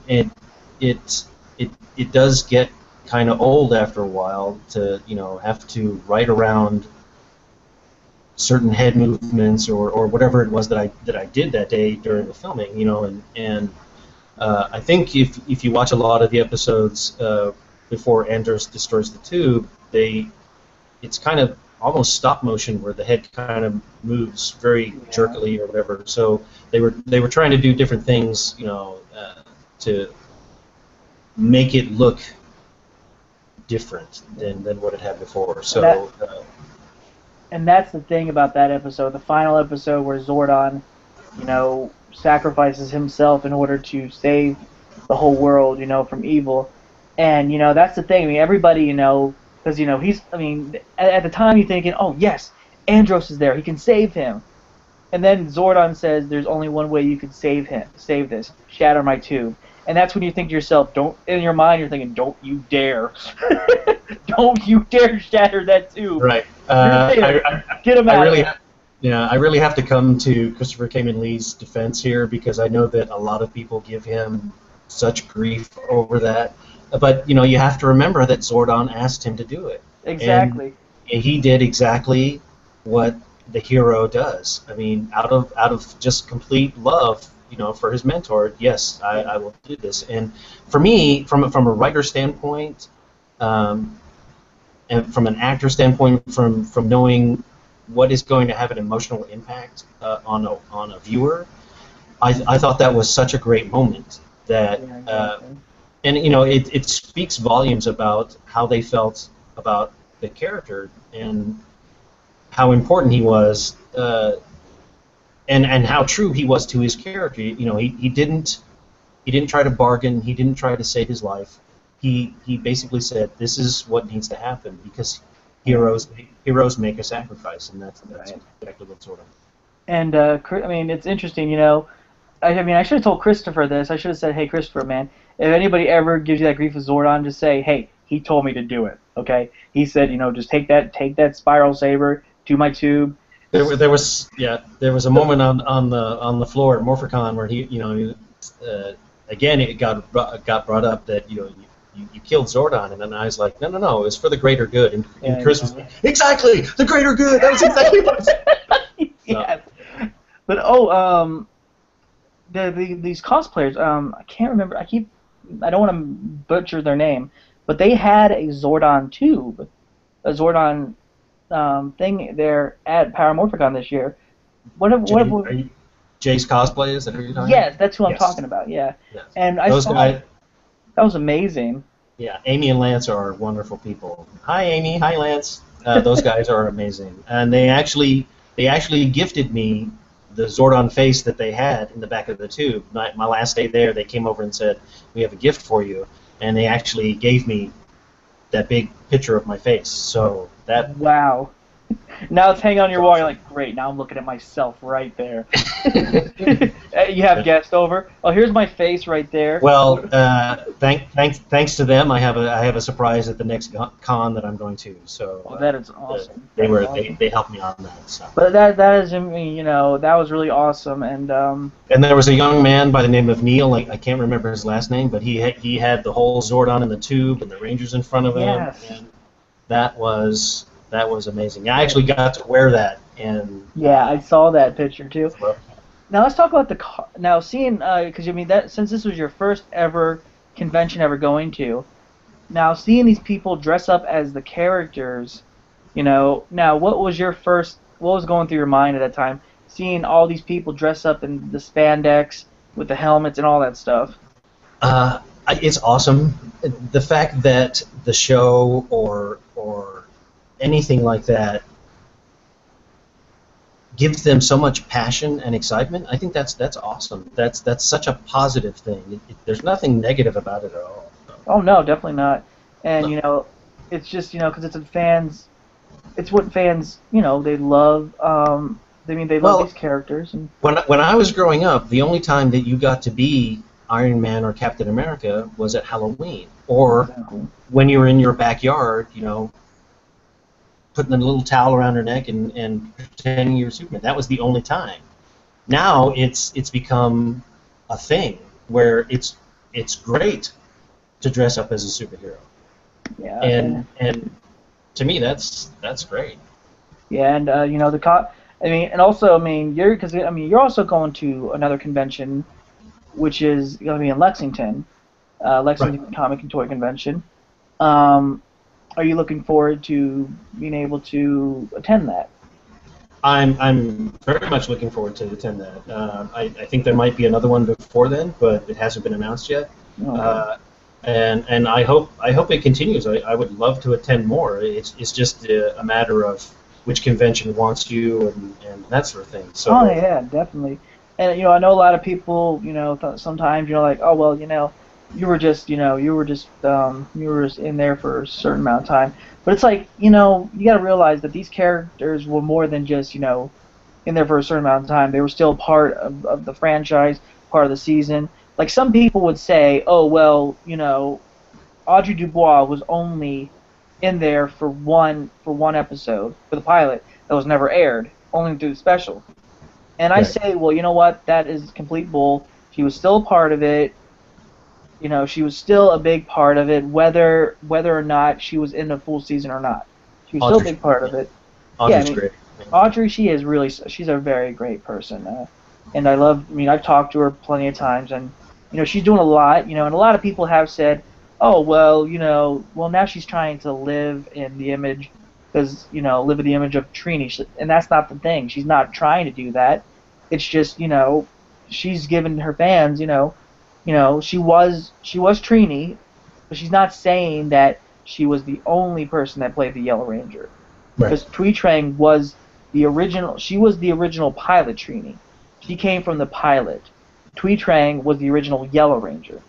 it does get kind of old after a while to have to write around certain head movements or whatever it was that I did that day during the filming, and I think if you watch a lot of the episodes before Anders destroys the tube, it's kind of almost stop motion where the head kind of moves very jerkily or whatever. So they were trying to do different things, to make it look different than what it had before. So. And that's the thing about that episode, the final episode where Zordon, sacrifices himself in order to save the whole world, from evil. And, that's the thing. I mean, everybody, because, he's, I mean, at the time you're thinking, oh, yes, Andros is there. He can save him. And then Zordon says there's only one way you can save this. Shatter my tube. And that's when you think to yourself, in your mind you're thinking, don't you dare. Don't you dare shatter that tube. Right. Get him out of here. I really have to come to Christopher Kamen Lee's defense here, because I know that a lot of people give him such grief over that. But, you have to remember that Zordon asked him to do it. Exactly. And he did exactly what the hero does. I mean, out of just complete love, for his mentor, yes, I will do this. And for me, from a writer standpoint, and from an actor standpoint, from knowing what is going to have an emotional impact on a viewer, I thought that was such a great moment that, and it speaks volumes about how they felt about the character and how important he was. And how true he was to his character. He didn't try to bargain. He didn't try to save his life. He basically said, "This is what needs to happen because heroes make a sacrifice," and that's exactly what Zordon. And I mean, it's interesting. I should have told Christopher this. I should have said, "Hey, Christopher, man, if anybody ever gives you that grief with Zordon, just say, hey, he told me to do it. Okay? He said, just take that spiral saber to my tube." There was a moment on the floor at Morphicon where he again it got brought up that you killed Zordon, and then I was like, no, it's for the greater good, and Chris was like, exactly, the greater good. That was exactly what I said. Yes. But these cosplayers, I can't remember. I don't want to butcher their name, but they had a Zordon tube, a Zordon thing there at Morphicon this year. Jay's Cosplay, is that who you're talking about? Yes, that's who I'm talking about, yeah. Yes. And I saw that was amazing. Yeah, Amy and Lance are wonderful people. Hi, Amy. Hi, Lance. Those guys are amazing. And they actually gifted me the Zordon face that they had in the back of the tube. My last day there, they came over and said, "We have a gift for you." And they actually gave me that big picture of my face. So that... Wow. Now it's hanging on your wall. You're like, great. Now I'm looking at myself right there. You have guests over. Oh, here's my face right there. Well, thanks to them, I have a surprise at the next con that I'm going to. So that is awesome. They helped me on that. So. But that is, I mean, that was really awesome. And there was a young man by the name of Neil. I can't remember his last name, but he had the whole Zordon in the tube and the Rangers in front of him. Yes. And that was amazing. I actually got to wear that, and yeah, I saw that picture too. Now let's talk about seeing, because I mean that since this was your first ever convention ever going to, now seeing these people dress up as the characters, now what was going through your mind at that time, seeing all these people dress up in the spandex with the helmets and all that stuff? It's awesome. The fact that the show or anything like that gives them so much passion and excitement, I think that's awesome. That's such a positive thing. There's nothing negative about it at all. Oh no, definitely not. And No. you know, it's just because it's fans. It's what fans they love. They love these characters. And When I was growing up, the only time that you got to be Iron Man or Captain America was at Halloween, or exactly. when you were in your backyard, putting a little towel around her neck and pretending you were Superman. That was the only time. Now it's become a thing where it's great to dress up as a superhero. Yeah. And to me that's great. Yeah, and and also you're also going to another convention, which is going to be in Lexington, Lexington Right. Comic and Toy Convention. Are you looking forward to being able to attend that? I'm very much looking forward to attend that. I think there might be another one before then, but it hasn't been announced yet. Okay. And I hope it continues. I would love to attend more. It's just a matter of which convention wants you and that sort of thing. So. Oh yeah, definitely. And I know a lot of people. Sometimes like, oh well, you were just in there for a certain amount of time. But it's like, you got to realize that these characters were more than just in there for a certain amount of time. They were still part of the franchise, part of the season. Like some people would say, oh well, Audrey Dubois was only in there for one episode for the pilot that was never aired, only through the special. And I Right. say, well, you know what? That is complete bull. She was still a part of it. She was still a big part of it, whether or not she was in the full season or not. She was still a big part of it. Audrey's great. Audrey, she's a very great person, and I've talked to her plenty of times, and she's doing a lot, and a lot of people have said, oh well, now she's trying to live in the image, because live in the image of Trini, and that's not the thing. She's not trying to do that. It's just she's given her fans, she was Trini, but she's not saying that she was the only person that played the Yellow Ranger. Right. Because Tui Trang was the original. She was the original pilot Trini. She came from the pilot. Tui Trang was the original Yellow Ranger.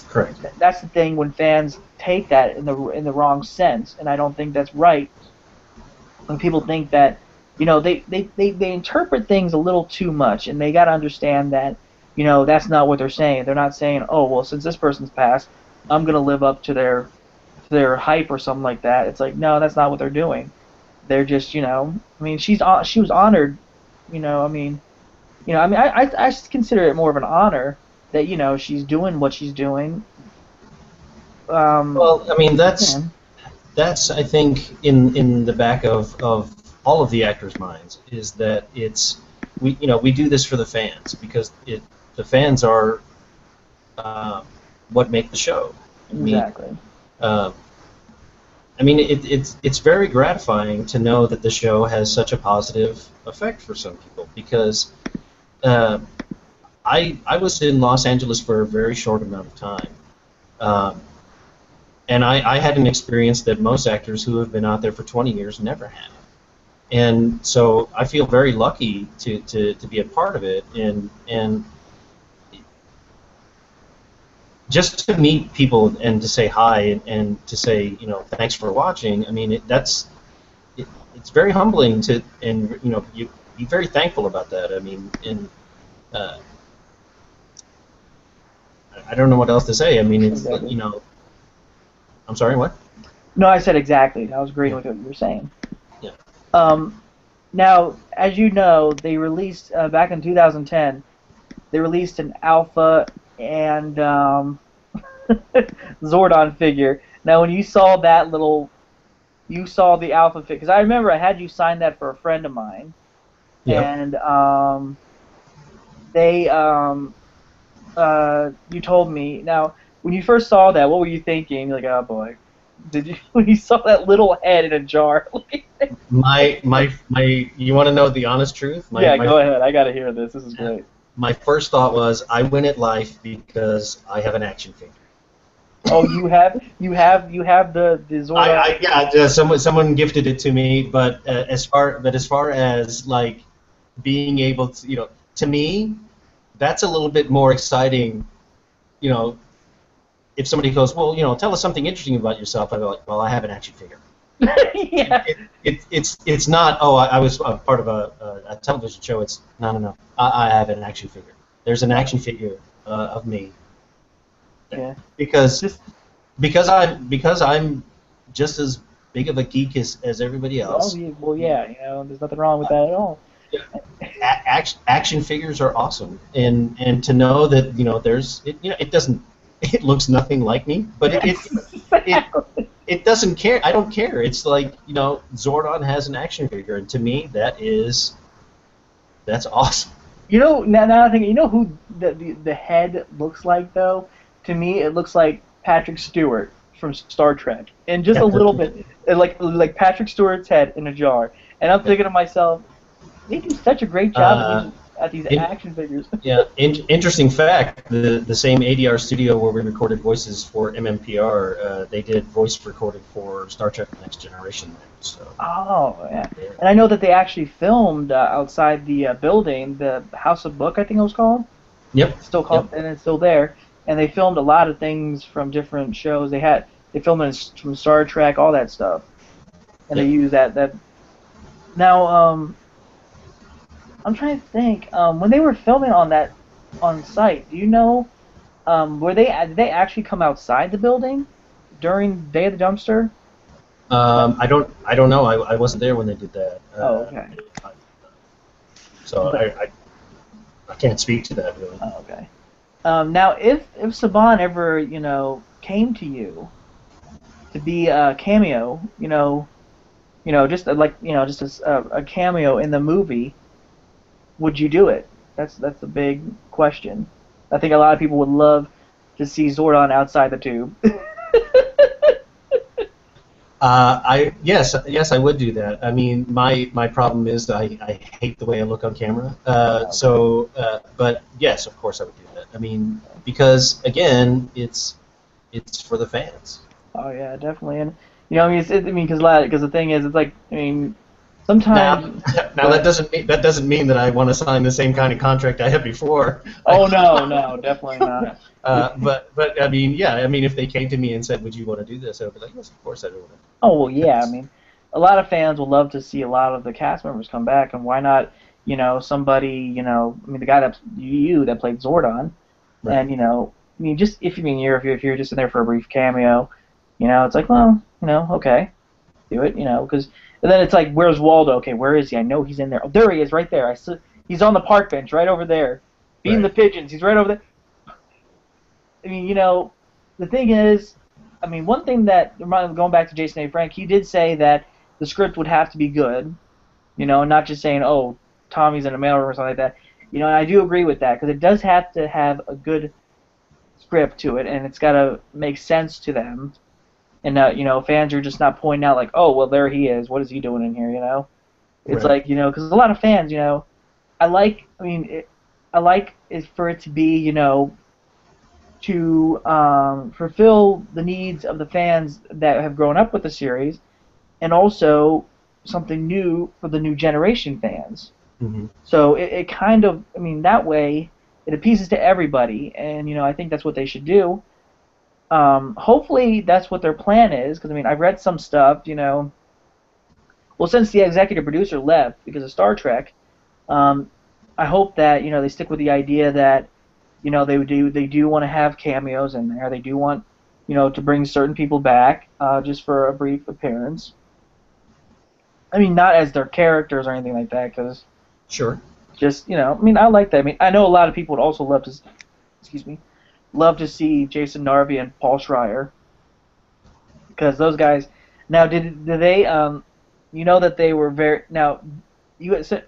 Correct. That's the thing when fans take that in the wrong sense, and I don't think that's right. When people think that, they interpret things a little too much, and they got to understand that, that's not what they're saying. They're not saying, oh well, since this person's passed, I'm gonna live up to their hype or something like that. It's like, no, that's not what they're doing. They're just, she was honored, I consider it more of an honor that she's doing what she's doing. Well, that's I think in the back of all of the actors' minds is that we do this for the fans because the fans are what make the show. Exactly. It's very gratifying to know that the show has such a positive effect for some people because I was in Los Angeles for a very short amount of time, and I had an experience that most actors who have been out there for 20 years never have. And so I feel very lucky to be a part of it, and just to meet people and to say hi and to say thanks for watching. It's very humbling and you be very thankful about that. I don't know what else to say. It's Exactly. I'm sorry, what? No, I said exactly. I was agreeing with what you were saying. Yeah. Now, as you know, they released back in 2010. They released an alpha and Zordon figure. Now, when you saw you saw the alpha figure, because I remember I had you sign that for a friend of mine, Yep. and you told me. Now, when you first saw that, what were you thinking? You're like, oh boy. Did you when you saw that little head in a jar? My you want to know the honest truth? Yeah, go ahead. I gotta hear this. This is great. My first thought was I win at life because I have an action figure. Oh, you have the Zordon. Yeah, someone gifted it to me, but as far as like being able to, to me, that's a little bit more exciting. You know, if somebody goes, well, tell us something interesting about yourself, I'd be like, well, I have an action figure. Yeah. It's not. Oh, I was a part of a television show. It's no. I have an action figure. There's an action figure of me. Yeah. Because Just I'm just as big of a geek as everybody else. well, yeah. There's nothing wrong with that at all. Action figures are awesome, and to know that there's it doesn't it looks nothing like me, but it doesn't care. I don't care. It's like Zordon has an action figure, and to me that's awesome. Now I think who the head looks like though. To me, it looks like Patrick Stewart from Star Trek, and just a little bit like Patrick Stewart's head in a jar. And I'm thinking to myself, they do such a great job at these action figures. Yeah, interesting fact. The same ADR studio where we recorded voices for MMPR, they did voice recording for Star Trek: The Next Generation. So. Oh, yeah. And I know that they actually filmed outside the building, the House of Book, I think it was called. Yep. It's still called, and it's still there. And they filmed a lot of things from different shows. They filmed it from Star Trek, all that stuff, and they used that. Now, I'm trying to think. When they were filming on site, do you know? Did they actually come outside the building during Day of the Dumpster? I don't know. I wasn't there when they did that. Oh, okay. So I can't speak to that really. Oh, okay. Now, if Saban ever came to you to be a cameo, just a cameo in the movie, would you do it? That's a big question. I think a lot of people would love to see Zordon outside the tube. Yes, I would do that. I mean, my problem is that I hate the way I look on camera. But yes, of course I would do that. I mean, because again, it's for the fans. Oh yeah, definitely. And because the thing is, it's like, sometimes. Now that doesn't mean that I want to sign the same kind of contract I had before. Oh no, definitely not. But I mean, yeah, I mean, if they came to me and said, "Would you want to do this?" I would be like, "Yes, of course I would." Oh well, yeah. I mean, a lot of fans would love to see a lot of the cast members come back, and why not? Somebody, the guy that played Zordon, right. And just if you're just in there for a brief cameo, it's like, well, okay, do it, because. And then it's like, where's Waldo? Okay, where is he? I know he's in there. Oh, there he is, right there. He's on the park bench, right over there, feeding the pigeons. He's right over there. I mean, the thing is, one thing that, going back to Jason A. Frank, he did say that the script would have to be good, not just saying, oh, Tommy's in a mailroom or something like that. And I do agree with that, because it does have to have a good script to it, and it's got to make sense to them. And fans are just not pointing out like, oh, well, there he is. What is he doing in here? It's like, because a lot of fans, I like is for it to be, to fulfill the needs of the fans that have grown up with the series, and also something new for the new generation fans. Mm-hmm. So it kind of, that way it appeases to everybody, and I think that's what they should do. Hopefully that's what their plan is, because I've read some stuff, well, since the executive producer left because of Star Trek, I hope that they stick with the idea that they do want to have cameos in there. They do want to bring certain people back just for a brief appearance. Not as their characters or anything like that, because sure, just I like that. I know a lot of people would also love to see Jason Narvi and Paul Schreier, because those guys. Now, did they? That they were very. Now, the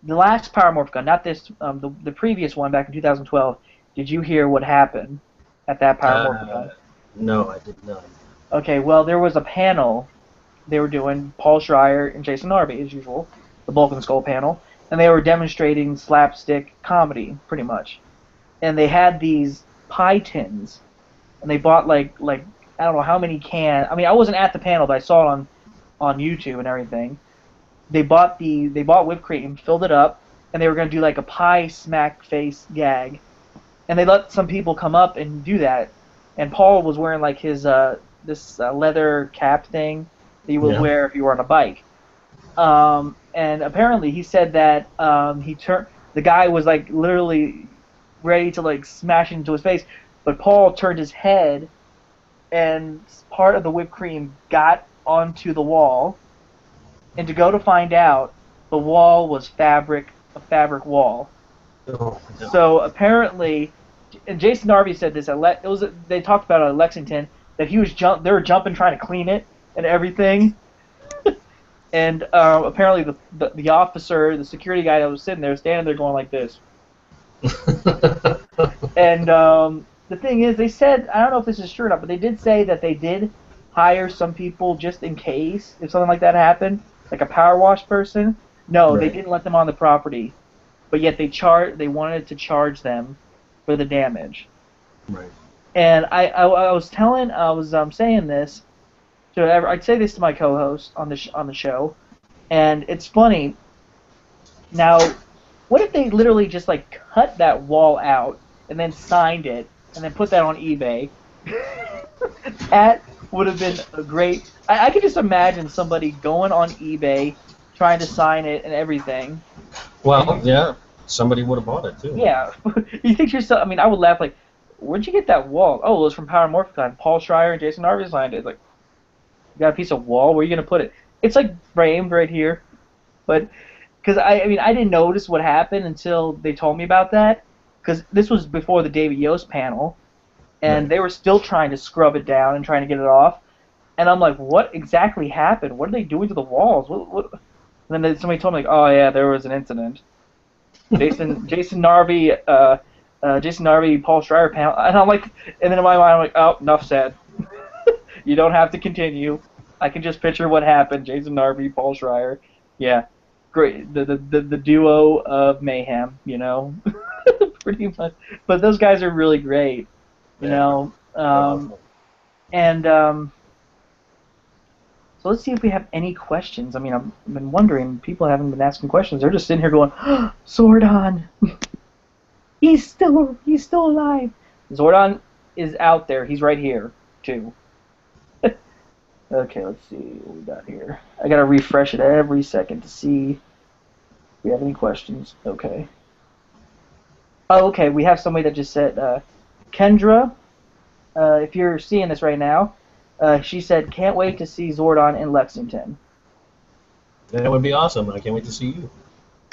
last Power Morphicon, not this, the previous one back in 2012. Did you hear what happened at that Power Morphicon? No, I did not. Okay, well, there was a panel they were doing, Paul Schreier and Jason Narvi, as usual, the Bulk and Skull panel, and they were demonstrating slapstick comedy, pretty much. And they had these pie tins and they bought like I don't know how many cans. I mean, I wasn't at the panel, but I saw it on YouTube and everything. They bought whipped cream, filled it up, and they were gonna do like a pie smack face gag, and they let some people come up and do that. And Paul was wearing like his this leather cap thing that you would wear if you were on a bike. And apparently he said that the guy was like literally ready to like smash into his face, but Paul turned his head, and part of the whipped cream got onto the wall. And to go to find out, the wall was a fabric wall. Oh, no. So apparently, and Jason Narvey said this they talked about it at Lexington, that they were jumping trying to clean it and everything. And apparently the officer, the security guy that was sitting there, standing there going like this. And the thing is, they said, I don't know if this is true or not, but they did say that they did hire some people just in case if something like that happened, like a power wash person. No, They didn't let them on the property, but yet they wanted to charge them for the damage. Right. And I was saying this. So I'd say this to my co-host on the show, and it's funny. Now, what if they literally just like cut that wall out and then signed it and then put that on eBay? That would have been a great. I could just imagine somebody going on eBay, trying to sign it and everything. Well, yeah, somebody would have bought it too. Yeah, you think yourself? I mean, I would laugh like, where'd you get that wall? Oh, it was from Power Morphicon. Paul Schreier and Jason Narvey signed it. Like, you got a piece of wall? Where are you gonna put it? It's like framed right here, but because I mean I didn't notice what happened until they told me about that, because this was before the David Yost panel, and they were still trying to scrub it down and trying to get it off, and I'm like, what exactly happened? What are they doing to the walls? What? And then somebody told me like, oh yeah, there was an incident. Jason Narvey, Paul Schreier panel, and I'm like, and then in my mind I'm like, oh, enough said. You don't have to continue. I can just picture what happened. Jason Narvey, Paul Schreier. Yeah. Great. The duo of mayhem, you know? Pretty much. But those guys are really great, you know? So let's see if we have any questions. I mean, I've been wondering. People haven't been asking questions. They're just sitting here going, oh, Zordon! He's still alive! Zordon is out there. He's right here, too. Okay, let's see what we got here. I gotta refresh it every second to see if we have any questions. Okay. Oh, okay, we have somebody that just said, Kendra, if you're seeing this right now, she said, can't wait to see Zordon in Lexington. That would be awesome. I can't wait to see you.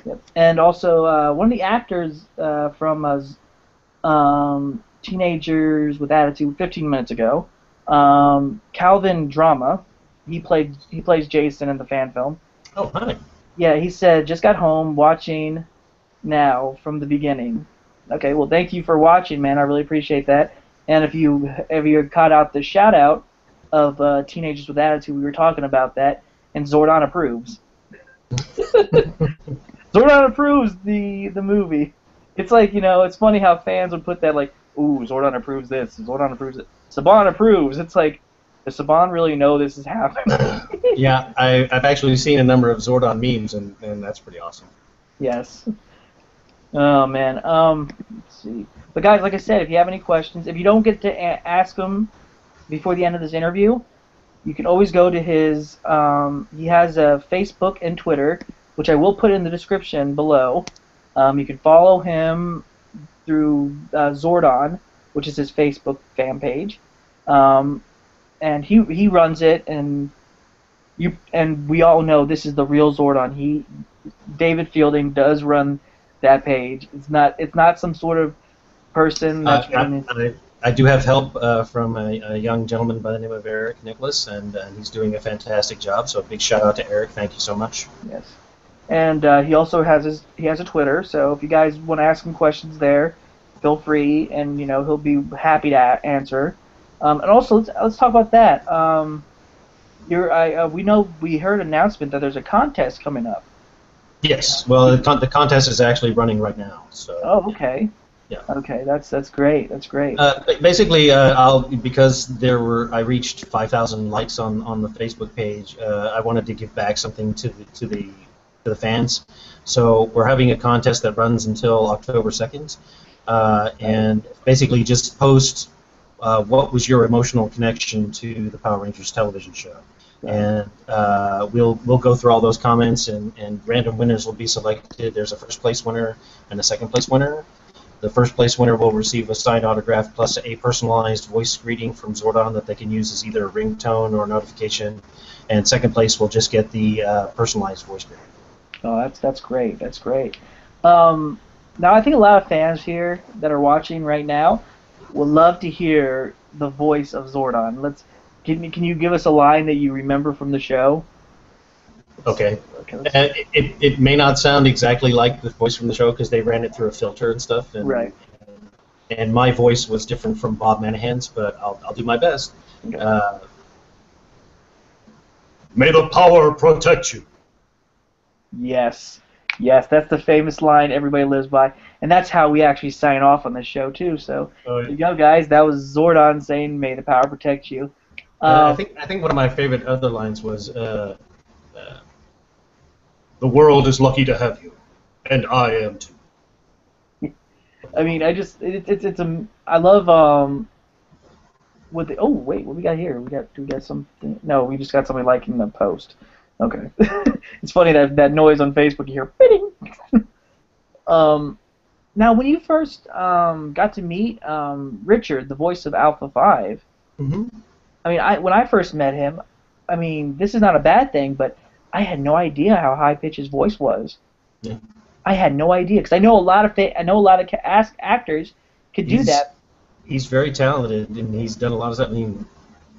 Yep. And also, one of the actors from Teenagers with Attitude 15 minutes ago, Calvin Drama, he plays Jason in the fan film. Oh, hi. Yeah, he said, just got home watching now from the beginning. Okay, well, thank you for watching, man. I really appreciate that. And if you caught out the shout out of Teenagers with Attitude, we were talking about that, and Zordon approves. Zordon approves the movie. It's like, you know, it's funny how fans would put that like, ooh, Zordon approves this, Zordon approves it. Saban approves. It's like, does Saban really know this is happening? Yeah, I've actually seen a number of Zordon memes, and that's pretty awesome. Yes. Oh, man. Let's see. But, guys, like I said, if you have any questions, if you don't get to ask them before the end of this interview, you can always go to his, he has a Facebook and Twitter, which I will put in the description below. You can follow him through Zordon, which is his Facebook fan page, and he runs it, and we all know this is the real Zordon. David Fielding does run that page. It's not some sort of person that's I do have help from a young gentleman by the name of Eric Nicholas, and he's doing a fantastic job. So a big shout out to Eric. Thank you so much. Yes, and he also has a Twitter. So if you guys want to ask him questions there, feel free, and you know he'll be happy to answer. And also let's talk about that. We heard an announcement that there's a contest coming up. Yes. Well, the contest is actually running right now. So. Oh, okay. Yeah. Okay, that's great. That's great. Basically, because I reached 5,000 likes on the Facebook page. I wanted to give back something to the fans. So we're having a contest that runs until October 2nd, and basically just post what was your emotional connection to the Power Rangers television show. And we'll go through all those comments, and random winners will be selected. There's a first place winner and a second place winner. The first place winner will receive a signed autograph plus a personalized voice greeting from Zordon that they can use as either a ringtone or a notification. And second place will just get the personalized voice greeting. Oh, that's great. That's great. Now I think a lot of fans here that are watching right now would love to hear the voice of Zordon. Can you give us a line that you remember from the show? Okay. It may not sound exactly like the voice from the show because they ran it through a filter and stuff. And, right. And my voice was different from Bob Manahan's, but I'll do my best. Okay. May the power protect you. Yes. Yes, that's the famous line everybody lives by. And that's how we actually sign off on this show, too. So, there you go, guys. That was Zordon saying, may the power protect you. I think one of my favorite other lines was, the world is lucky to have you, and I am too. I mean, I love what the, oh wait, what we got here? Do we got something? No, we just got somebody liking the post. Okay, it's funny that noise on Facebook you hear. Bidding. Now when you first got to meet Richard, the voice of Alpha 5, I mean, when I first met him, I mean, this is not a bad thing, but I had no idea how high pitched his voice was. Yeah. I had no idea because I know a lot of actors could do that. He's very talented and he's done a lot of stuff. I mean,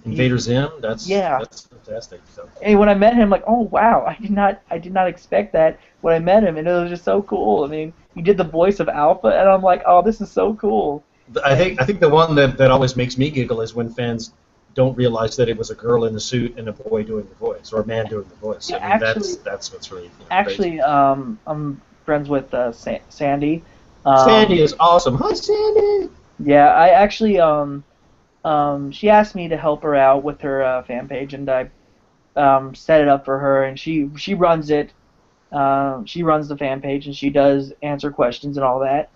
Invader Zim, that's fantastic. So. Hey, when I met him, like, oh wow, I did not expect that when I met him, and it was just so cool. I mean, he did the voice of Alpha, and I'm like, oh, this is so cool. I think the one that always makes me giggle is when fans don't realize that it was a girl in the suit and a boy doing the voice, or a man doing the voice. Yeah, I mean, actually, that's what's really crazy. I'm friends with Sandy. Sandy is awesome. Hi, Sandy. Yeah, I actually she asked me to help her out with her fan page, and I set it up for her, and she runs it. She runs the fan page, and she does answer questions and all that.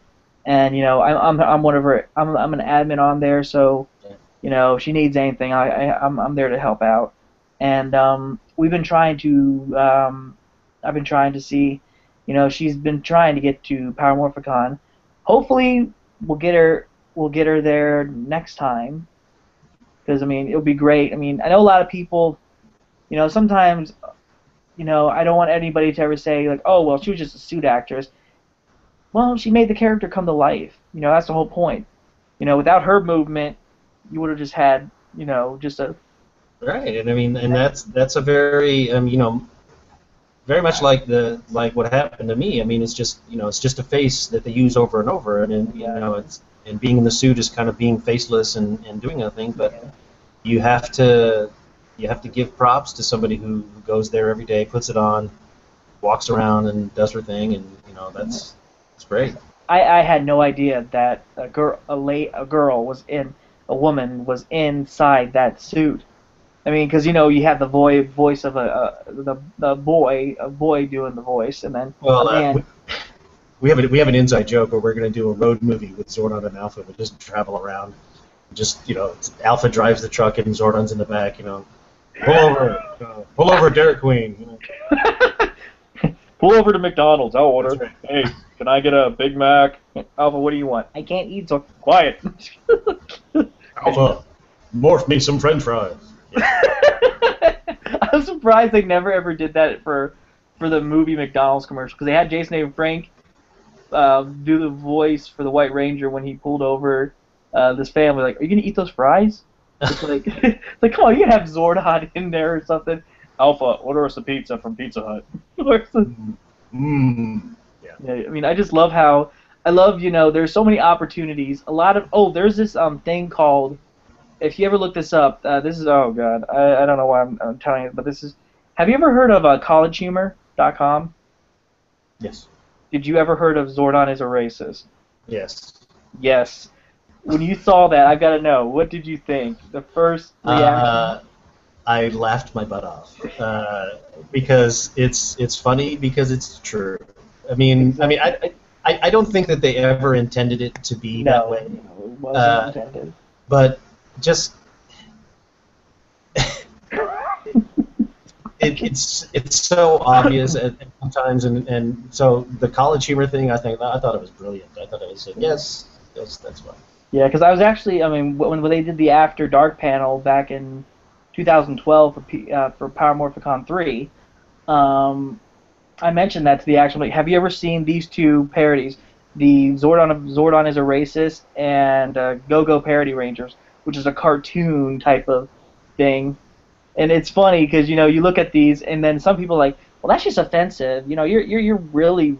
And you know, I'm one of her. I'm an admin on there, so. You know, if she needs anything, I'm there to help out. And we've been trying to, I've been trying to see, you know, she's been trying to get to Power Morphicon. Hopefully, we'll get her there next time. Because I mean, it would be great. I mean, I know a lot of people, you know, sometimes, you know, I don't want anybody to ever say like, oh, well, she was just a suit actress. Well, she made the character come to life. You know, that's the whole point. You know, without her movement. You would have just had, you know, just a... Right, and I mean, and that's a very, you know, very much like what happened to me. I mean, it's just, you know, it's just a face that they use over and over, and you know, and being in the suit is kind of being faceless and doing nothing. But you have to give props to somebody who goes there every day, puts it on, walks around, and does her thing, and you know, that's great. I had no idea that a woman was inside that suit. I mean, because you know you have the voice of a boy doing the voice, and then we have an inside joke where we're going to do a road movie with Zordon and Alpha, but just travel around. Just you know, Alpha drives the truck and Zordon's in the back. You know, pull over, Dairy Queen. You know. Pull over to McDonald's. I'll order. Right. Hey, can I get a Big Mac? Alpha, what do you want? I can't eat, so quiet. Alpha, morph me some French fries. Yeah. I'm surprised they never ever did that for the movie McDonald's commercial because they had Jason A. Frank do the voice for the White Ranger when he pulled over this family. Like, are you gonna eat those fries? It's like come on, you can have Zordon in there or something. Alpha, order us a pizza from Pizza Hut. Yeah, I mean, I just love how you know, there's so many opportunities. A lot of there's this thing called, if you ever look this up, this is oh god, I don't know why I'm telling you, but this is. Have you ever heard of collegehumor.com? Yes. Did you ever heard of Zordon is a racist? Yes. Yes. When you saw that, I've got to know, what did you think? The first reaction? I laughed my butt off because it's funny because it's true. Exactly. I don't think that they ever intended it to be that No, way, no, it wasn't intended. but just it's so obvious at sometimes, and so the college humor thing, I thought it was brilliant. I thought it was yes, that's fine. Yeah, because I was actually, I mean, when they did the After Dark panel back in 2012 for Power Morphicon 3, um, I mentioned that to the actual. Like, have you ever seen these two parodies? The Zordon is a racist and Go Go Parody Rangers, which is a cartoon type of thing. And it's funny because you look at these and then some people are like, well, that's just offensive. You're really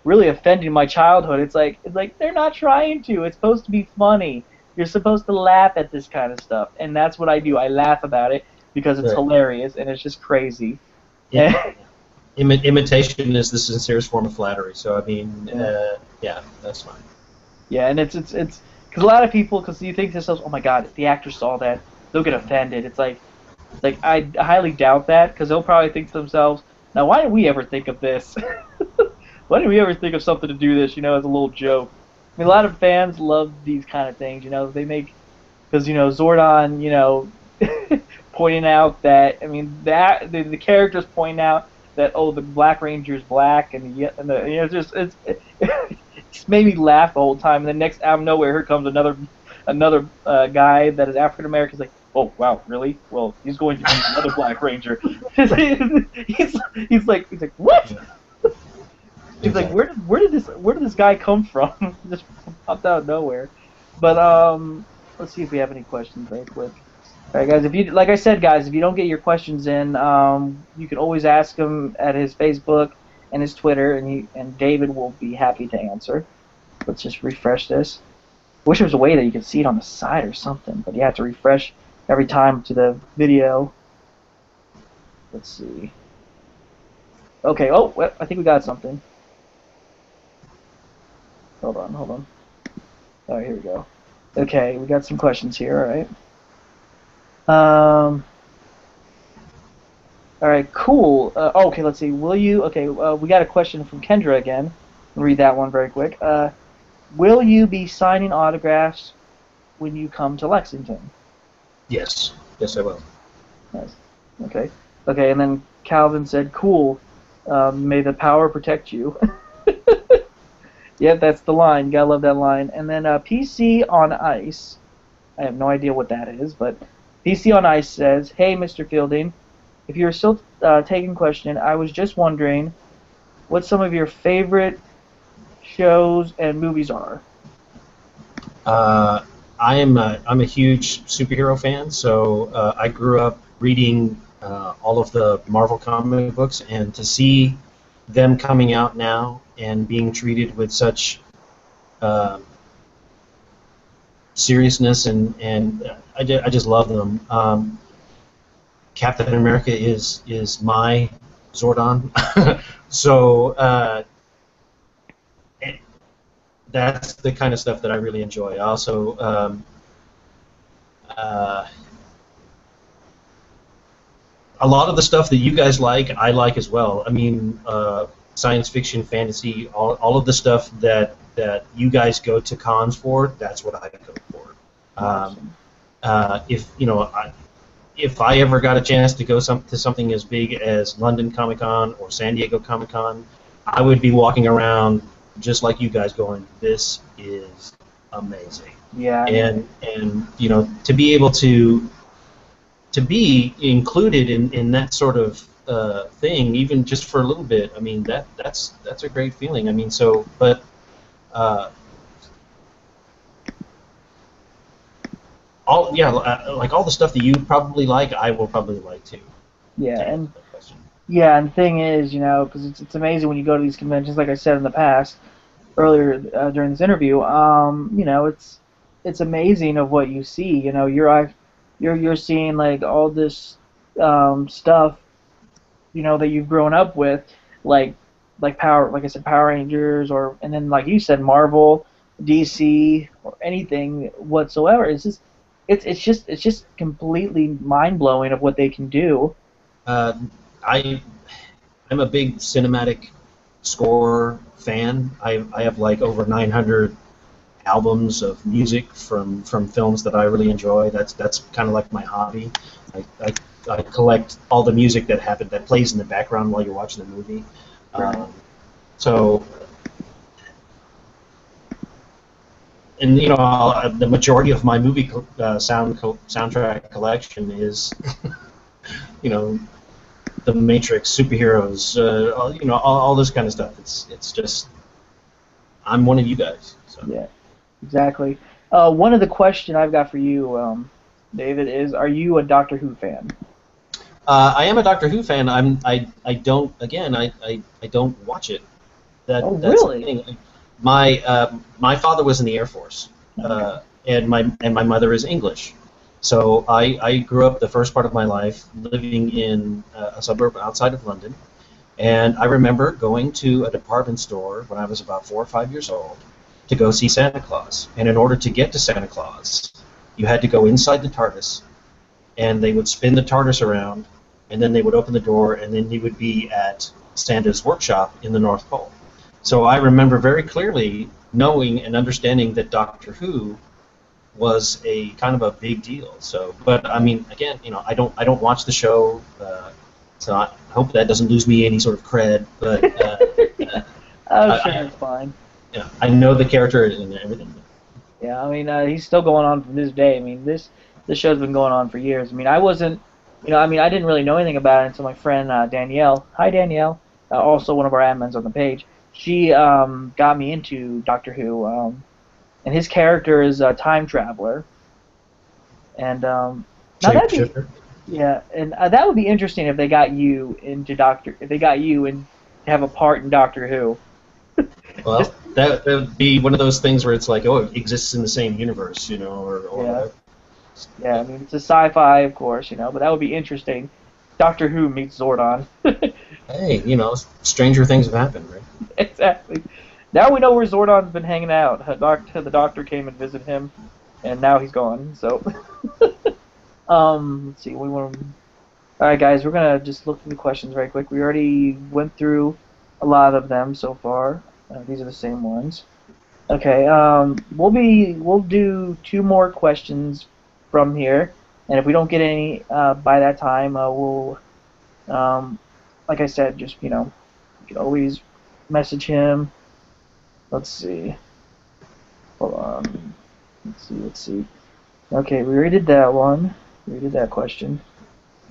really offending my childhood. It's like they're not trying to. It's supposed to be funny. You're supposed to laugh at this kind of stuff, and that's what I do. I laugh about it because it's Right. hilarious and it's just crazy. Yeah. Imitation is the sincerest form of flattery. So yeah, that's fine. Yeah, and it's because a lot of people, because you think to yourselves, oh my god, if the actors saw that, they'll get offended. It's like I highly doubt that because they'll probably think to themselves, now why didn't we ever think of this? Why didn't we ever think of something to do this, as a little joke? I mean, a lot of fans love these kind of things. They make because Zordon, pointing out that I mean that the characters point out that the Black Ranger's black and it just made me laugh the whole time. And then next out of nowhere, here comes another guy that is African American. He's like, oh wow, really? Well, he's going to be another Black Ranger. he's like what? He's like, where did this guy come from? Just popped out of nowhere. But let's see if we have any questions very quick. All right, guys. Like I said, guys, if you don't get your questions in, you can always ask him at his Facebook and his Twitter, and David will be happy to answer. Let's just refresh this. Wish there was a way that you could see it on the side or something, but you have to refresh every time to the video. Let's see. Okay. Oh, well, I think we got something. Hold on. All right, here we go. Okay, we got some questions here. All right. All right, cool. Okay, let's see. Will you? Okay, we got a question from Kendra again. I'll read that one very quick. Will you be signing autographs when you come to Lexington? Yes, I will. Nice. Okay. Okay, and then Calvin said, "Cool. May the power protect you." Yep, that's the line. You gotta love that line. And then PC on Ice. I have no idea what that is, but PC on Ice says, "Hey, Mr. Fielding, if you're still taking question, I was just wondering what some of your favorite shows and movies are." I'm a huge superhero fan, so I grew up reading all of the Marvel comic books, and to see them coming out now and being treated with such seriousness and I just love them. Captain America is my Zordon, so that's the kind of stuff that I really enjoy. Also, a lot of the stuff that you guys like, I like as well. I mean, science fiction, fantasy, all of the stuff that you guys go to cons for, that's what I go for. Awesome. If I ever got a chance to go to something as big as London Comic Con or San Diego Comic Con, I would be walking around just like you guys, going, "This is amazing." Yeah. And to be able to be included in that sort of thing, even just for a little bit, I mean that's a great feeling. I mean, but like all the stuff that you probably like, I will probably like too. Yeah, and the thing is, because it's amazing when you go to these conventions. Like I said in the past, earlier during this interview, it's amazing of what you see. You're seeing like all this stuff, that you've grown up with, like I said, Power Rangers, and then like you said, Marvel, DC or anything whatsoever. It's just completely mind blowing of what they can do. Uh, I'm a big cinematic score fan. I have like over 900 albums of music from films that I really enjoy. That's kind of like my hobby. I collect all the music that plays in the background while you're watching the movie. Right. So, and you know, the majority of my movie soundtrack collection is, you know, The Matrix, superheroes, you know, all this kind of stuff. It's just, I'm one of you guys. So. Yeah, exactly. One of the question I've got for you, David, is: are you a Doctor Who fan? I am a Doctor Who fan. I don't watch it. That's really? the thing. My father was in the Air Force, and my mother is English. So I grew up the first part of my life living in a suburb outside of London, and I remember going to a department store when I was about 4 or 5 years old to go see Santa Claus. And in order to get to Santa Claus, you had to go inside the TARDIS, and they would spin the TARDIS around, and then they would open the door, and then you would be at Santa's workshop in the North Pole. So I remember very clearly knowing and understanding that Doctor Who was a kind of a big deal. So, but I mean, again, you know, I don't watch the show, so I hope that doesn't lose me any sort of cred. But Sure, it's fine. Yeah, I know the character and everything. Yeah, I mean, he's still going on from this day. I mean, this show's been going on for years. I mean, I wasn't, I didn't really know anything about it until my friend Danielle. Hi, Danielle. Also one of our admins on the page. She got me into Doctor Who. And his character is a time traveler, and now that would be interesting if they got you into to have a part in Doctor Who. Well, that would be one of those things where it's like, oh, it exists in the same universe, you know, or whatever. Yeah, I mean, it's a sci-fi, of course, you know, but that would be interesting. Doctor Who meets Zordon. Hey, you know, stranger things have happened, right? Exactly. Now we know where Zordon's been hanging out. The doctor came and visited him, and now he's gone. So, let's see. All right, guys, we're gonna just look through the questions very quick. We already went through a lot of them so far. These are the same ones. Okay. We'll do 2 more questions from here, and if we don't get any by that time, we'll, like I said, just you can always message him. Let's see. Hold on. Let's see. Okay, we already did that one. We did that question.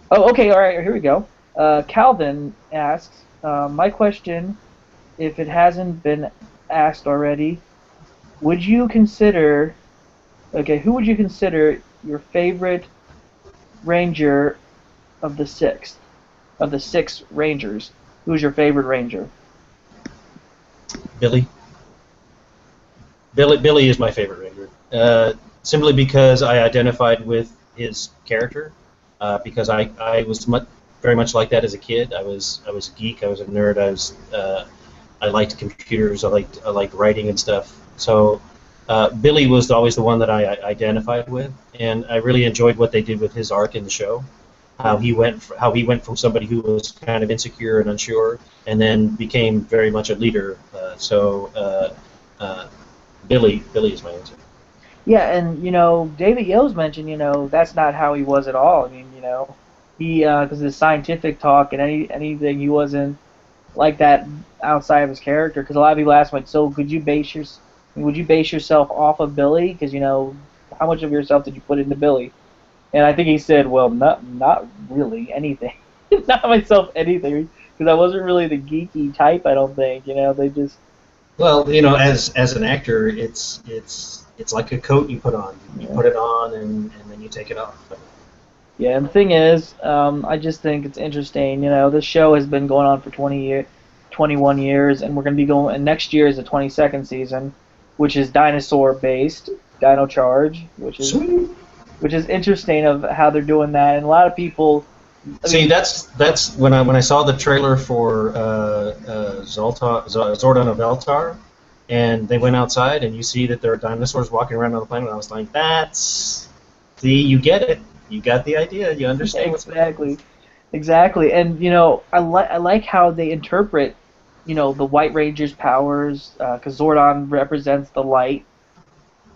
Oh, okay, alright, here we go. Calvin asks, my question, if it hasn't been asked already, who would you consider your favorite ranger of the six rangers? Who's your favorite ranger? Billy is my favorite ranger, simply because I identified with his character, because I was very much like that as a kid. I was a geek, I was a nerd, I liked computers, I liked writing and stuff. So Billy was always the one that I identified with, and I really enjoyed what they did with his arc in the show. How he went from somebody who was kind of insecure and unsure, and then became very much a leader. Billy is my answer. Yeah, and David Yo's mentioned, that's not how he was at all. I mean, he because of the scientific talk and anything, he wasn't like that outside of his character. Because a lot of people ask, like, so would you base yourself off of Billy? Because how much of yourself did you put into Billy? And I think he said, well, not really anything, not myself anything, because I wasn't really the geeky type. I don't think. They just. Well, as an actor, it's like a coat you put on. You put it on, and then you take it off. Yeah, and the thing is, I just think it's interesting. This show has been going on for 21 years, and we're going to be going. And next year is the 22nd season, which is dinosaur-based, Dino Charge, which is interesting of how they're doing that. And a lot of people. That's when I saw the trailer for Zordon of Eltar, and they went outside, and you see that there are dinosaurs walking around on the planet. And I was like, see, you get it. You got the idea. You understand what's going on. Exactly. And I like how they interpret, the White Ranger's powers, because Zordon represents the light.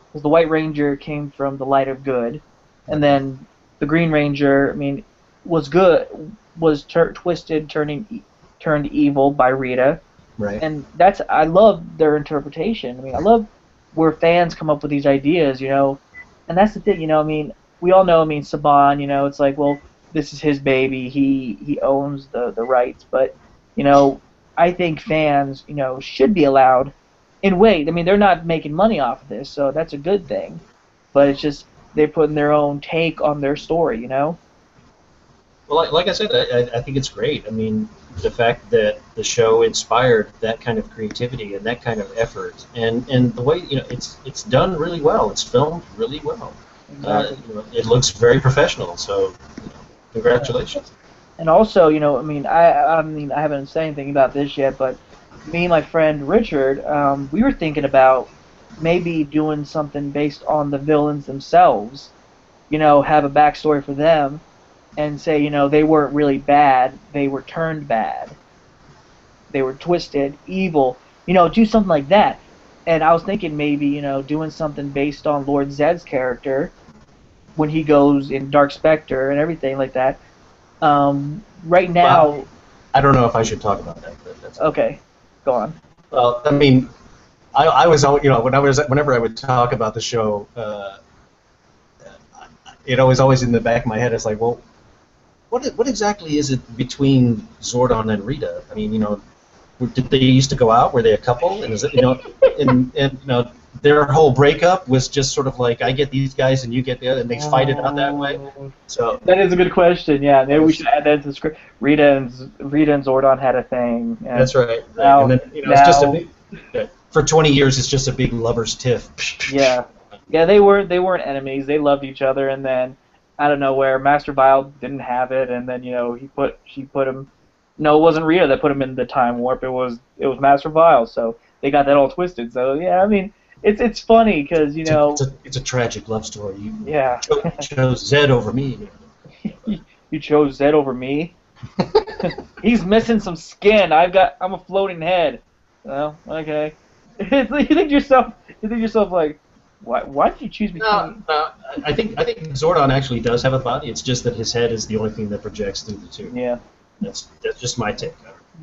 Because the White Ranger came from the light of good, and then the Green Ranger, was good, was twisted, turned evil by Rita. Right. And I love their interpretation. I love where fans come up with these ideas, and that's the thing, we all know, Saban, it's like, well, this is his baby, he owns the rights, but, I think fans, should be allowed, in ways, they're not making money off of this, so that's a good thing, but it's just, they're putting their own take on their story, Well, like I said, I think it's great. The fact that the show inspired that kind of creativity and that kind of effort, and the way it's done really well. It's filmed really well. Exactly. It looks very professional. So, congratulations. And also, I haven't said anything about this yet, but me and my friend Richard, we were thinking about maybe doing something based on the villains themselves. Have a backstory for them. And say, they weren't really bad, they were turned bad. They were twisted, evil. Do something like that. And I was thinking maybe, doing something based on Lord Zed's character when he goes in Dark Spectre and everything like that. Right now... Well, I don't know if I should talk about that, but that's... Okay, go on. Well, I was, whenever I would talk about the show, it was always in the back of my head, it's like, well, what exactly is it between Zordon and Rita? Did they used to go out? Were they a couple? And is it, and their whole breakup was just sort of like, I get these guys and you get the other, and they fight it out that way. So that is a good question. Yeah, maybe we should add that to the script. Rita and Zordon had a thing. And that's right. Now, and then it's just for 20 years, it's just a big lovers' tiff. Yeah, they weren't enemies. They loved each other, and then out of nowhere, Master Vile didn't have it, and then she put him. No, it wasn't Rita that put him in the time warp. It was Master Vile. So they got that all twisted. So yeah, it's funny because it's a tragic love story. You chose Zed over me. You chose Zed over me. He's missing some skin. I'm a floating head. Well, okay. You think yourself like, why did you choose me? No. I think Zordon actually does have a body. It's just that his head is the only thing that projects through the tube. Yeah. That's just my take.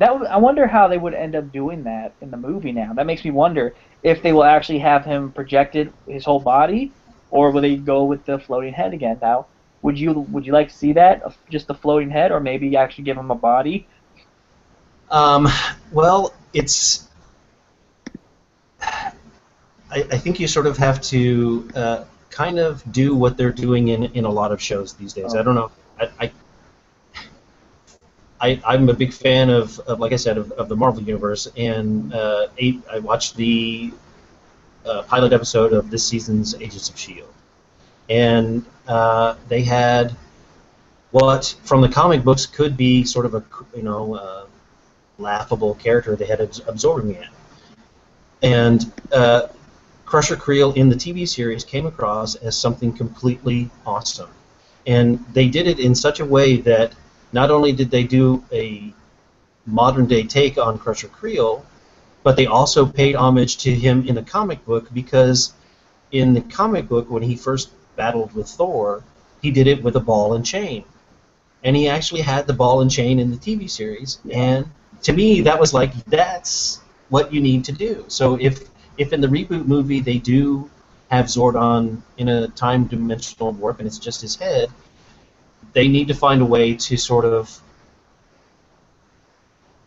I wonder how they would end up doing that in the movie now. That makes me wonder if they will actually have him projected his whole body, or will they go with the floating head again? Now, would you like to see that, just the floating head, or maybe actually give him a body? Well, it's. I think you sort of have to kind of do what they're doing in a lot of shows these days. Oh. I don't know. I'm a big fan of like I said, of the Marvel Universe, and I watched the pilot episode of this season's Agents of S.H.I.E.L.D. And they had what, from the comic books, could be sort of a laughable character. They had Absorbing Man. And Crusher Creel in the TV series came across as something completely awesome. And they did it in such a way that not only did they do a modern-day take on Crusher Creel, but they also paid homage to him in the comic book, because in the comic book, when he first battled with Thor, he did it with a ball and chain. And he actually had the ball and chain in the TV series, and to me, that was like, that's what you need to do. So if in the reboot movie they do have Zordon in a time-dimensional warp and it's just his head, they need to find a way to sort of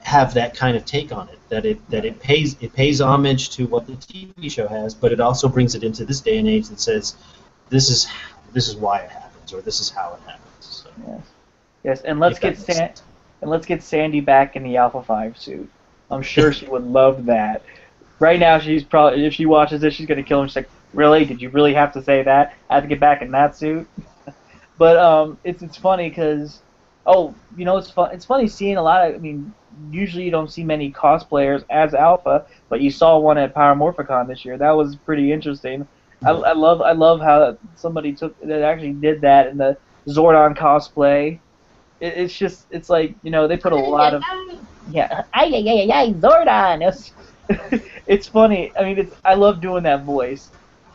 have that kind of take on it, that it pays homage to what the TV show has, but it also brings it into this day and age that says this is why it happens, or this is how it happens. So, yes, and let's get Sandy back in the Alpha 5 suit. I'm sure she would love that. Right now, she's probably, if she watches this, she's gonna kill him. She's like, really? Did you really have to say that? I have to get back in that suit? But it's funny because Oh, you know, it's fun. It's funny seeing a lot of. I mean, usually you don't see many cosplayers as Alpha, but you saw one at Power Morphicon this year. That was pretty interesting. I love how somebody took that actually did that in the Zordon cosplay. It's just it's like you know they put a lot of yeah Zordon. It's funny. I mean, I love doing that voice.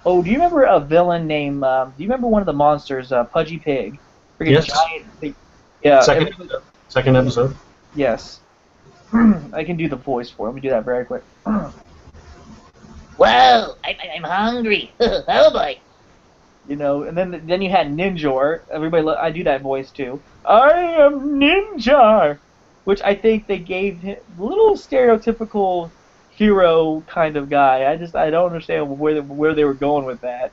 Oh, do you remember a villain named? Do you remember one of the monsters, Pudgy Pig? Freaking Yes. giant. Yeah. Second episode. Yes. I can do the voice for him. Let me do that very quick. Whoa, I'm hungry. Oh boy. You know, and then you had Ninjor. Everybody, I do that voice too. I am Ninja, which I think they gave him a little stereotypical hero kind of guy. I don't understand where they were going with that.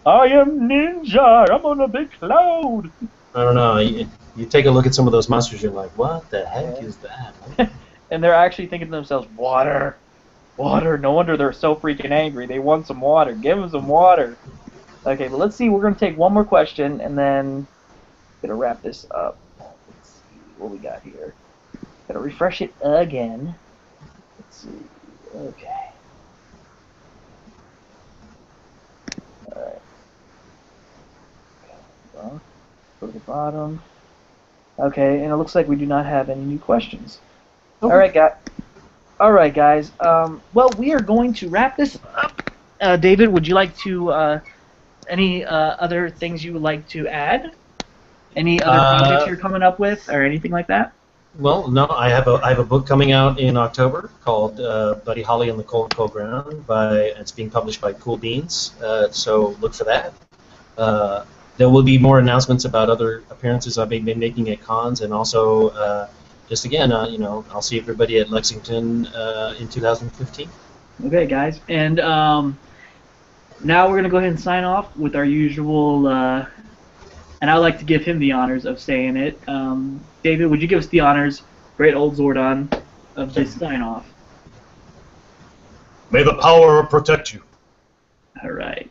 I am Ninja. I'm on a big cloud. I don't know. You take a look at some of those monsters, you're like, what the heck is that? And they're actually thinking to themselves, water. Water. No wonder they're so freaking angry. They want some water. Give them some water. Okay, but let's see. We're going to take one more question, and then going to wrap this up. Let's see what we got here. Got to refresh it again. Let's see. Okay. Alright. Go to the bottom. Okay, and it looks like we do not have any new questions. Okay. Alright, guys. Well, we are going to wrap this up. David, would you like to, any other things you would like to add? Any other projects you're coming up with, or anything like that? Well, no, I have a book coming out in October called Buddy Holly and the Cold Ground. It's being published by Cool Beans, so look for that. There will be more announcements about other appearances I've been making at cons, and also just again, you know, I'll see everybody at Lexington in 2015. Okay, guys, and now we're gonna go ahead and sign off with our usual. And I'd like to give him the honors of saying it. David, would you give us the honors, great old Zordon, of this sign-off? May the power protect you. All right.